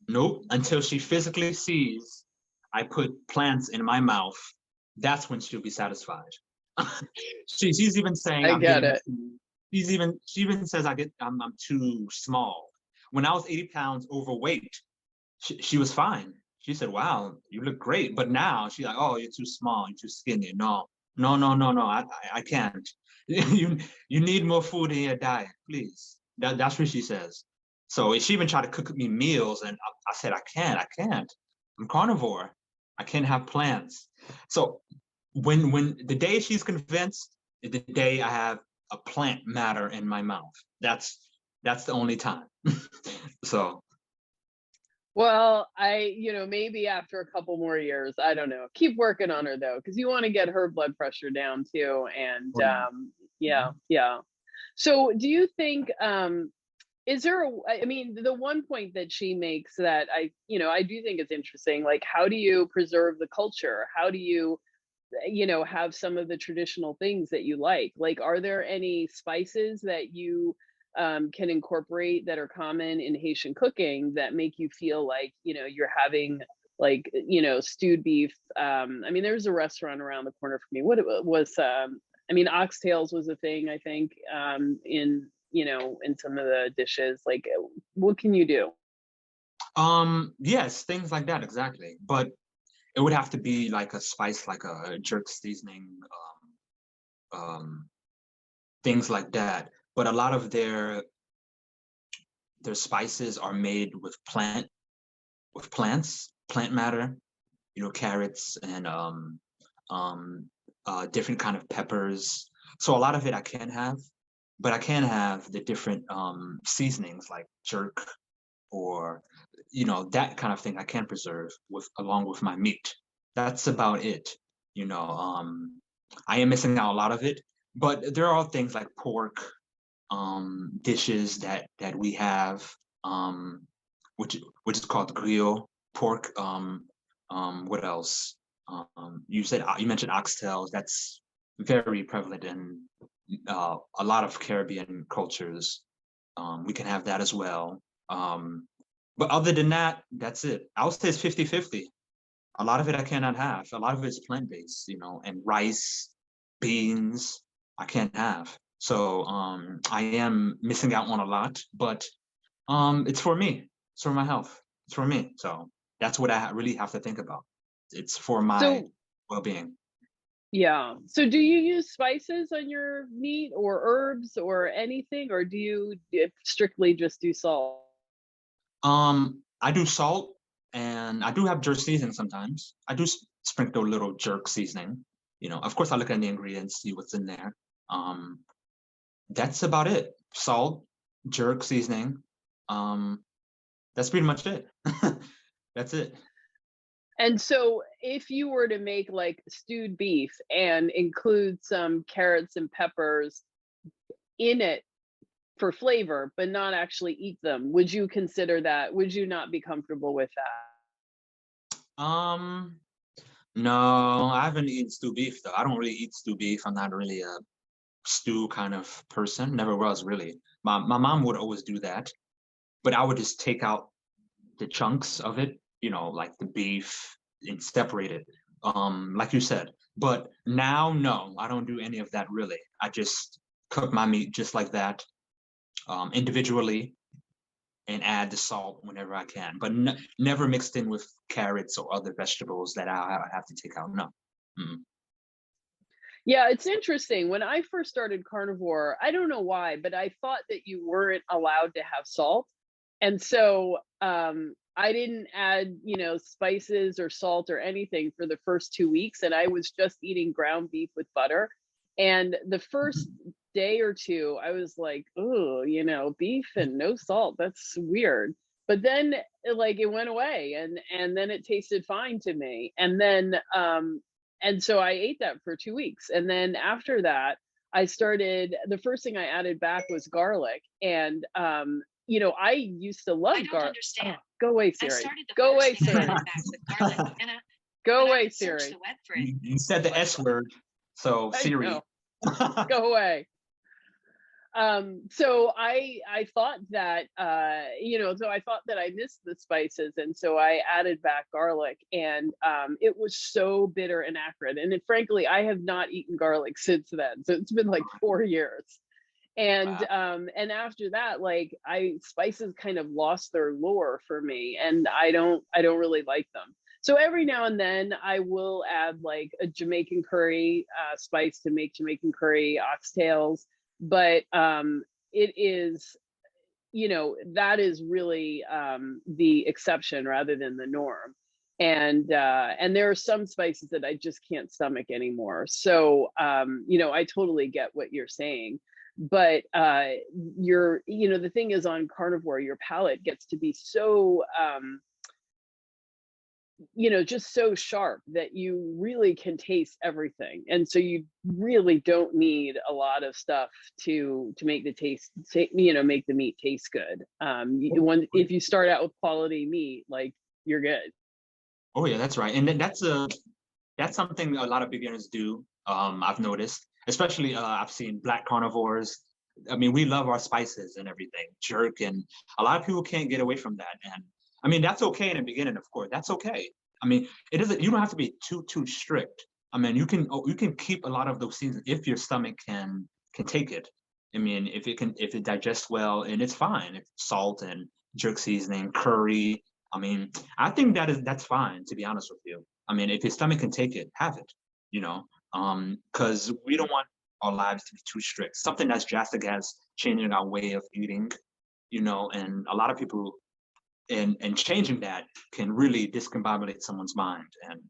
Nope. Until she physically sees I put plants in my mouth, that's when she'll be satisfied. She's even saying I get it. She even says I'm too small. When I was 80 pounds overweight, she was fine. She said, wow, you look great. But now she's like, oh, you're too small, you're too skinny. No, I can't. You need more food in your diet, please. That's what she says. So she even tried to cook me meals, and I said, I can't. I'm carnivore. I can't have plants. So when the day she's convinced is the day I have a plant matter in my mouth. That's the only time. So. Well, maybe after a couple more years, I don't know. Keep working on her though, because you want to get her blood pressure down too. And yeah. So do you think, is there the one point that she makes that I do think is interesting, like, how do you preserve the culture? How do you, have some of the traditional things that you like? Like, are there any spices that you can incorporate that are common in Haitian cooking that make you feel like, you're having like, stewed beef? There's a restaurant around the corner from me. What it was, oxtails was a thing, I think, in some of the dishes. Like, what can you do? Yes, things like that, exactly. But it would have to be like a spice, like a jerk seasoning, things like that. But a lot of their spices are made with plants, plant matter, carrots and different kind of peppers. So a lot of it I can have, but I can have the different seasonings like jerk or that kind of thing I can preserve along with my meat. That's about it. I am missing out a lot of it, but there are things like pork dishes that we have, which is called griot pork. What else? You mentioned oxtails. That's very prevalent in a lot of Caribbean cultures. We can have that as well. But other than that, that's it. I would say it's 50-50. A lot of it I cannot have. A lot of it is plant-based, and rice, beans, I can't have. So I am missing out on a lot, but it's for me. It's for my health. It's for me. So that's what I really have to think about. It's for my well-being. Yeah. So do you use spices on your meat or herbs or anything, or do you strictly just do salt? I do salt, and I do have jerk seasoning sometimes. I do sprinkle a little jerk seasoning. Of course I look at the ingredients, see what's in there. That's about it. Salt, jerk seasoning. That's pretty much it. That's it. And so if you were to make like stewed beef and include some carrots and peppers in it for flavor, but not actually eat them, would you consider that? Would you not be comfortable with that? No, I haven't eaten stewed beef though. I don't really eat stewed beef. I'm not really a stew kind of person. Never was really. My mom would always do that, but I would just take out the chunks of it, like the beef, and separated, like you said. But now, no, I don't do any of that really. I just cook my meat just like that, individually, and add the salt whenever I can, but never mixed in with carrots or other vegetables that I have to take out. No. Mm. Yeah, it's interesting. When I first started carnivore, I don't know why, but I thought that you weren't allowed to have salt. And so I didn't add, spices or salt or anything for the first 2 weeks. And I was just eating ground beef with butter. And the first day or two, I was like, oh, beef and no salt. That's weird. But then it went away and then it tasted fine to me. And so I ate that for 2 weeks. And then after that, the first thing I added back was garlic. And, I used to love garlic. I don't understand. Oh, go away, Siri. Go away, Siri. Go away, Siri. You said the S word, so Siri. Go away. So I thought that, so I thought that I missed the spices. And so I added back garlic, and it was so bitter and acrid. And frankly, I have not eaten garlic since then. So it's been like 4 years. And, wow. And after that, spices kind of lost their lure for me, and I don't really like them. So every now and then I will add like a Jamaican curry spice to make Jamaican curry oxtails. But it is, that is really the exception rather than the norm. And there are some spices that I just can't stomach anymore. So, I totally get what you're saying. But the thing is, on carnivore, your palate gets to be so just so sharp that you really can taste everything. And so you really don't need a lot of stuff to make make the meat taste good. If you start out with quality meat, you're good. Oh yeah, that's right. And then that's something a lot of beginners do. I've noticed, especially I've seen Black carnivores. I mean, we love our spices and everything, jerk, and a lot of people can't get away from that. And I mean, that's okay in the beginning, of course. That's okay. I mean, it isn't. You don't have to be too strict. I mean, you can keep a lot of those seasons if your stomach can take it. I mean, if it digests well, and it's fine. If salt and jerk seasoning, curry. I mean, I think that's fine, to be honest with you. I mean, if your stomach can take it, have it. Because we don't want our lives to be too strict. Something that's drastic as changing our way of eating. And a lot of people. And changing that can really discombobulate someone's mind. And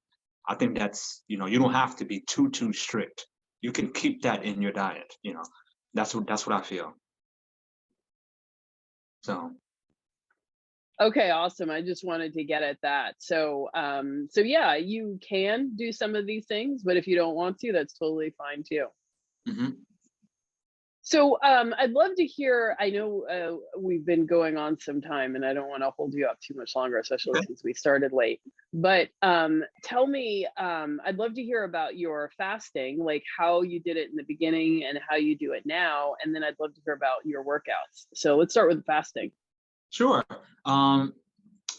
I think that's, you don't have to be too strict. You can keep that in your diet. That's what I feel. So. Okay, awesome. I just wanted to get at that. So yeah, you can do some of these things, but if you don't want to, that's totally fine too. Mm-hmm. So I'd love to hear, I know we've been going on some time and I don't want to hold you up too much longer, especially since we started late, but tell me, I'd love to hear about your fasting, like how you did it in the beginning and how you do it now. And then I'd love to hear about your workouts. So let's start with fasting. Sure.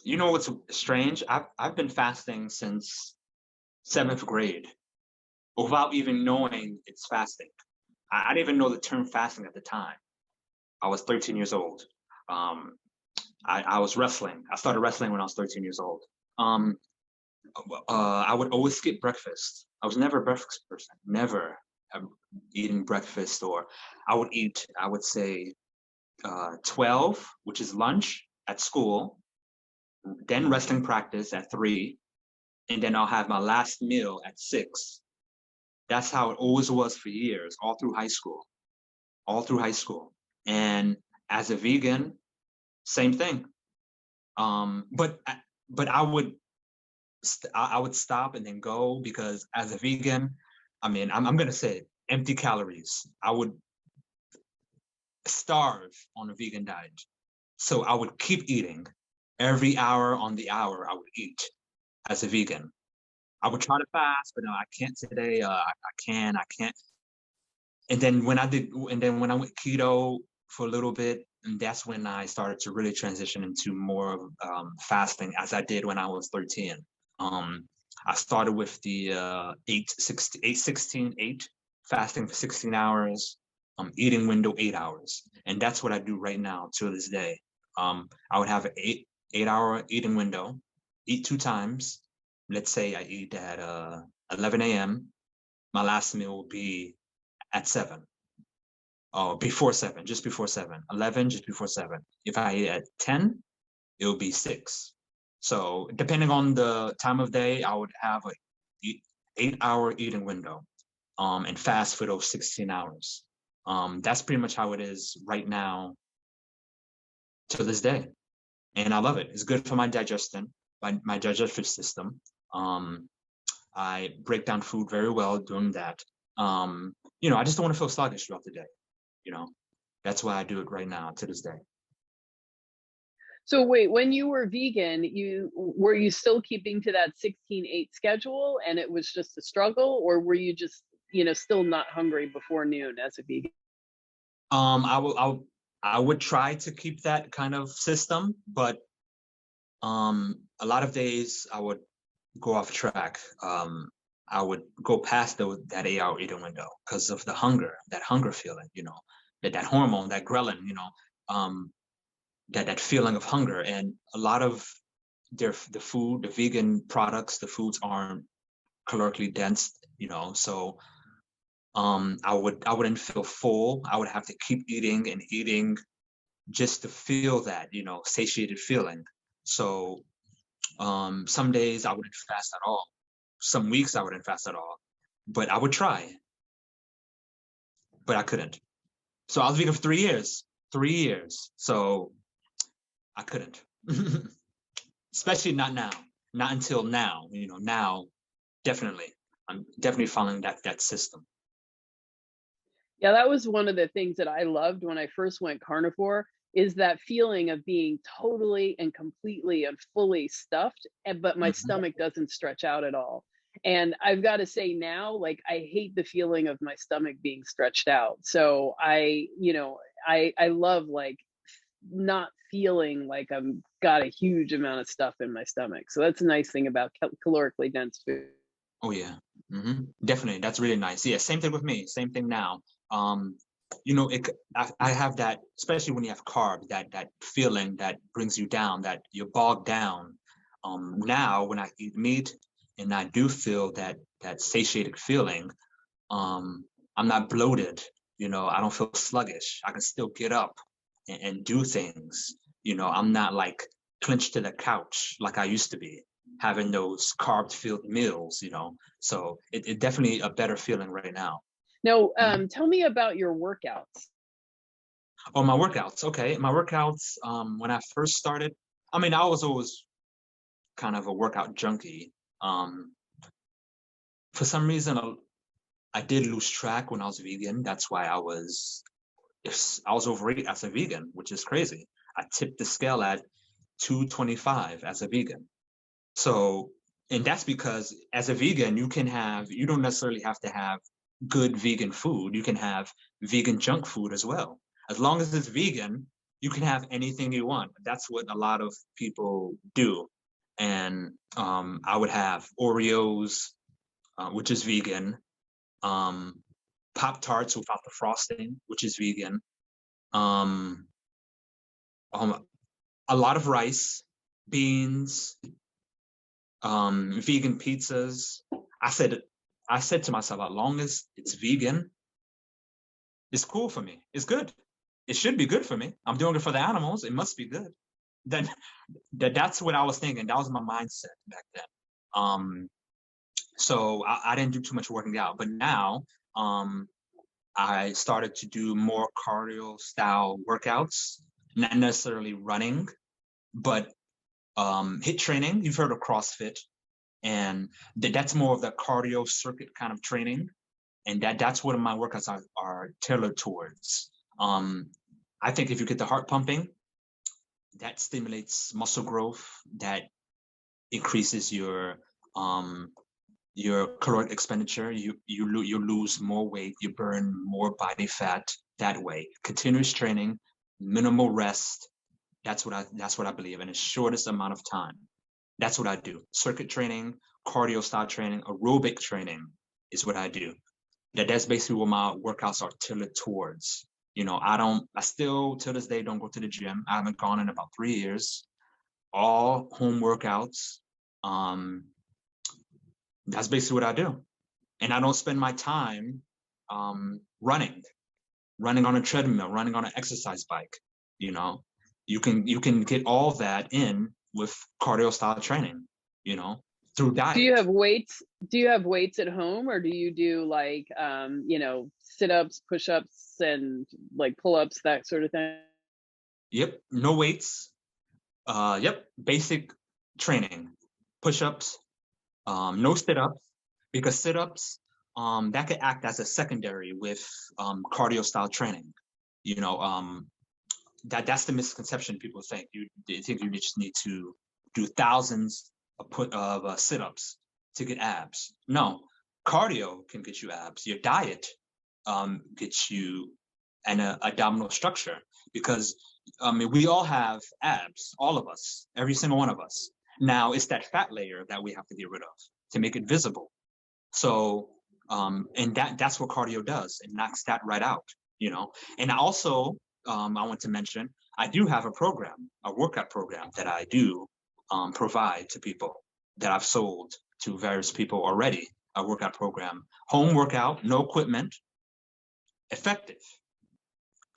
What's strange? I've been fasting since 7th grade without even knowing it's fasting. I didn't even know the term fasting at the time. I was 13 years old. I was wrestling. I started wrestling when I was 13 years old. I would always skip breakfast. I was never a breakfast person, never eating breakfast. Or I would say 12, which is lunch at school, then wrestling practice at 3, and then I'll have my last meal at 6. That's how it always was for years, all through high school. And as a vegan, same thing. But I would stop and then go, because as a vegan, I mean, I'm gonna say it, empty calories. I would starve on a vegan diet. So I would keep eating. Every hour on the hour, I would eat as a vegan. I would try to fast, but no, I can't today. I can't. And then when I went keto for a little bit, and that's when I started to really transition into more of fasting, as I did when I was 13. I started with the 8-16-8, fasting for 16 hours, eating window 8 hours. And that's what I do right now to this day. I would have an 8-hour eating window, eat 2 times. Let's say I eat at 11 a.m. My last meal will be at 7. Oh, before 7, just before 7. 11, just before 7. If I eat at 10, it will be 6. So depending on the time of day, I would have a 8-hour eating window, and fast for those 16 hours. That's pretty much how it is right now to this day. And I love it. It's good for my digestion, my digestive system. I break down food very well doing that. I just don't want to feel sluggish throughout the day. That's why I do it right now to this day. So wait, when you were vegan, were you still keeping to that 16-8 schedule and it was just a struggle, or were you just, still not hungry before noon as a vegan? I would try to keep that kind of system, but a lot of days I would go off track. I would go past that 8-hour eating window because of that hunger feeling, that hormone, that ghrelin, that feeling of hunger. And a lot of the vegan products, the foods aren't calorically dense, so I wouldn't feel full. I would have to keep eating and eating just to feel that, satiated feeling. So some days I wouldn't fast at all. Some weeks I wouldn't fast at all, but I would try, but I couldn't. So I was vegan for 3 years. So I couldn't, especially not now, not until now. Now, definitely, I'm definitely following that system. Yeah, that was one of the things that I loved when I first went carnivore, is that feeling of being totally and completely and fully stuffed, but my stomach doesn't stretch out at all. And I've got to say now, like, I hate the feeling of my stomach being stretched out. So I love, like, not feeling like I've got a huge amount of stuff in my stomach. So that's a nice thing about calorically dense food. Oh yeah, definitely. That's really nice. Yeah, same thing with me. Same thing now. I have that, especially when you have carbs, that feeling that brings you down, that you're bogged down. Now when I eat meat and I do feel that satiated feeling, I'm not bloated. I don't feel sluggish. I can still get up and do things. I'm not like clinched to the couch like I used to be, having those carb-filled meals. So it's definitely a better feeling right now. Now, tell me about your workouts. Oh, my workouts. Okay, my workouts. When I first started, I was always kind of a workout junkie. For some reason, I did lose track when I was vegan. That's why I was overweight as a vegan, which is crazy. I tipped the scale at 225 as a vegan. So, and that's because as a vegan, you don't necessarily have to have good vegan food. You can have vegan junk food as well. As long as it's vegan, you can have anything you want. That's what a lot of people do. And I would have Oreos, which is vegan, Pop-Tarts without the frosting, which is vegan, a lot of rice, beans, vegan pizzas. I said to myself, as long as it's vegan, it's cool for me. It's good. It should be good for me. I'm doing it for the animals. It must be good. Then that's what I was thinking. That was my mindset back then. So I didn't do too much working out, but now I started to do more cardio style workouts, not necessarily running, but HIIT training. You've heard of CrossFit, and that's more of the cardio circuit kind of training, and that's what my workouts are tailored towards. I think if you get the heart pumping, that stimulates muscle growth, that increases your caloric expenditure. You lose more weight, you burn more body fat that way. Continuous training, minimal rest. That's what I believe in the shortest amount of time. That's what I do. Circuit training, cardio style training, aerobic training is what I do. That's basically what my workouts are tailored towards. You know, I still till this day don't go to the gym. I haven't gone in about 3 years. All home workouts. That's basically what I do. And I don't spend my time running on a treadmill, running on an exercise bike. You know, you can get all that in with cardio style training, you know, through diet. Do you have weights? Do you have weights at home, or do you do like you know, sit-ups, push-ups, and like pull-ups, that sort of thing? Yep, no weights. Yep, basic training, push-ups, no sit-ups, because sit-ups that could act as a secondary with cardio style training. You know, that's the misconception people think. They think you just need to do thousands of sit-ups to get abs. No, cardio can get you abs. Your diet gets you an abdominal structure, because I mean, we all have abs, all of us, every single one of us. Now it's that fat layer that we have to get rid of to make it visible. So, and that's what cardio does. It knocks that right out, you know. And also, I want to mention, I do have a program, a workout program that I do provide to people, that I've sold to various people already. A workout program, home workout, no equipment, effective.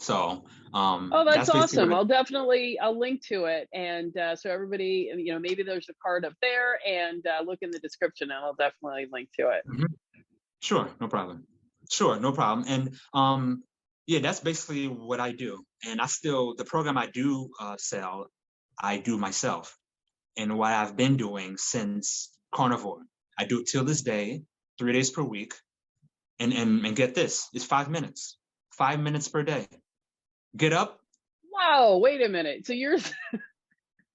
So oh, that's awesome. I'll link to it, and so everybody, you know, maybe there's a card up there, and look in the description, and I'll definitely link to it. Mm-hmm. Sure, no problem. Sure, no problem. And yeah, that's basically what I do. And the program I do sell, I do myself. And what I've been doing since Carnivore, I do it till this day, 3 days per week. And get this, it's 5 minutes, 5 minutes per day. Get up. Wow, wait a minute. So you're,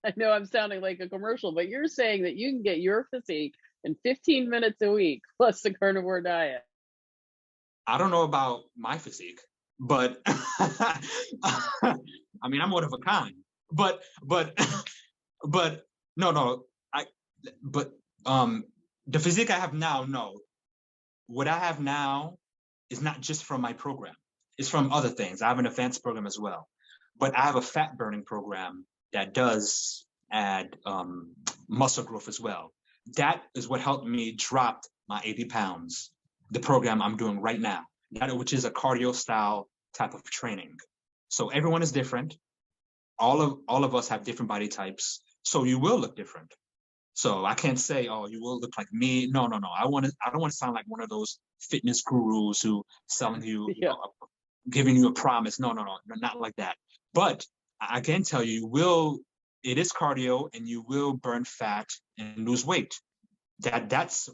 I know I'm sounding like a commercial, but you're saying that you can get your physique in 15 minutes a week plus the carnivore diet. I don't know about my physique, but I mean, I'm one of a kind. But no, the physique I have now, no. What I have now is not just from my program. It's from other things. I have an advanced program as well. But I have a fat burning program that does add muscle growth as well. That is what helped me drop my 80 pounds, the program I'm doing right now, which is a cardio style type of training. So everyone is different. All of us have different body types. So you will look different. So I can't say, oh, you will look like me. No. I don't want to sound like one of those fitness gurus who selling you, yeah. Giving you a promise. No, not like that. But I can tell you, it is cardio, and you will burn fat and lose weight. That's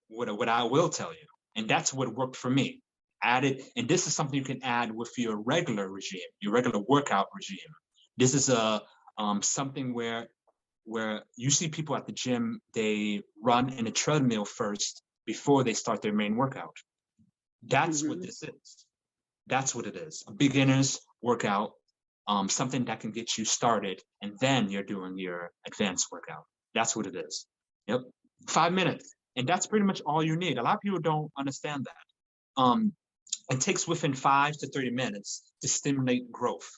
what I will tell you. And that's what worked for me. And this is something you can add with your regular regime, your regular workout regime. This is something where you see people at the gym, they run in a treadmill first before they start their main workout. That's what this is. That's what it is. A beginner's workout, something that can get you started, and then you're doing your advanced workout. That's what it is. Yep. 5 minutes. And that's pretty much all you need. A lot of people don't understand that. It takes within 5 to 30 minutes to stimulate growth.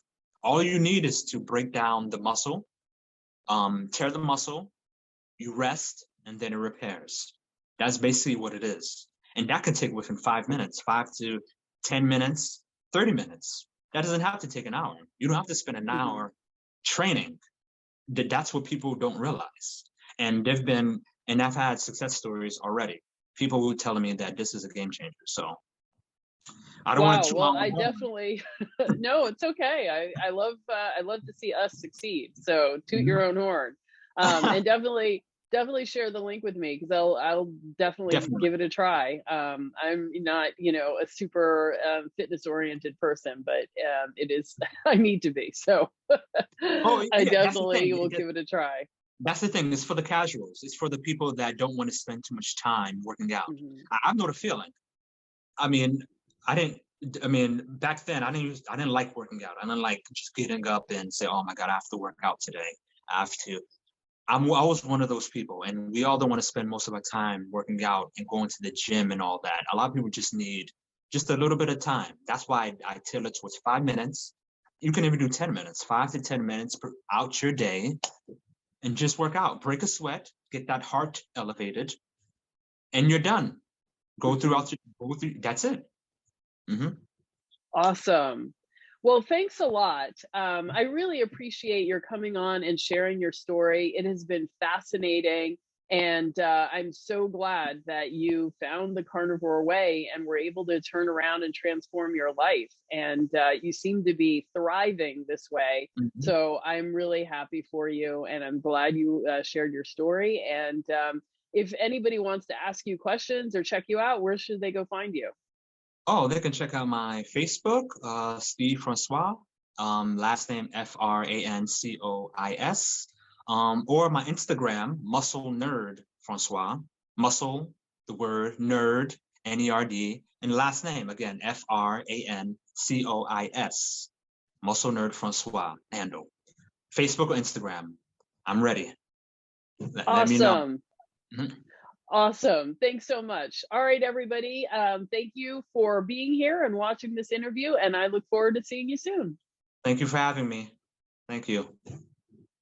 All you need is to break down the muscle, tear the muscle, you rest, and then it repairs. That's basically what it is. And that can take within 5 minutes, 5 to 10 minutes, 30 minutes. That doesn't have to take an hour. You don't have to spend an hour training. That's what people don't realize. And I've had success stories already. People who telling me that this is a game changer. So I don't want to. Well, I definitely, no, it's okay. I love to see us succeed. So toot your own horn, and definitely share the link with me, because I'll definitely give it a try. I'm not, a super fitness oriented person, but it is, I need to be. So I definitely will give it a try. That's the thing. It's for the casuals. It's for the people that don't want to spend too much time working out. I know the feeling. Back then I didn't like working out. I didn't like just getting up and say, oh my God, I have to work out today. I was one of those people, and we all don't want to spend most of our time working out and going to the gym and all that. A lot of people just need just a little bit of time. That's why I tailor towards 5 minutes. You can even do 10 minutes, 5 to 10 minutes out your day, and just work out. Break a sweat, get that heart elevated, and you're done. Go through, that's it. Mm-hmm. Awesome. Well, thanks a lot. I really appreciate your coming on and sharing your story. It has been fascinating. And I'm so glad that you found the carnivore way and were able to turn around and transform your life. And you seem to be thriving this way. Mm-hmm. So I'm really happy for you. And I'm glad you shared your story. And if anybody wants to ask you questions or check you out, where should they go find you? Oh, they can check out my Facebook, Steve Francois, last name Francois, or my Instagram, Muscle Nerd Francois, muscle, the word nerd, Nerd, and last name again, Francois, Muscle Nerd Francois handle. Facebook or Instagram. I'm ready. Let me know. Mm-hmm. Awesome. Thanks so much. All right, everybody. Thank you for being here and watching this interview, and I look forward to seeing you soon. Thank you for having me. Thank you.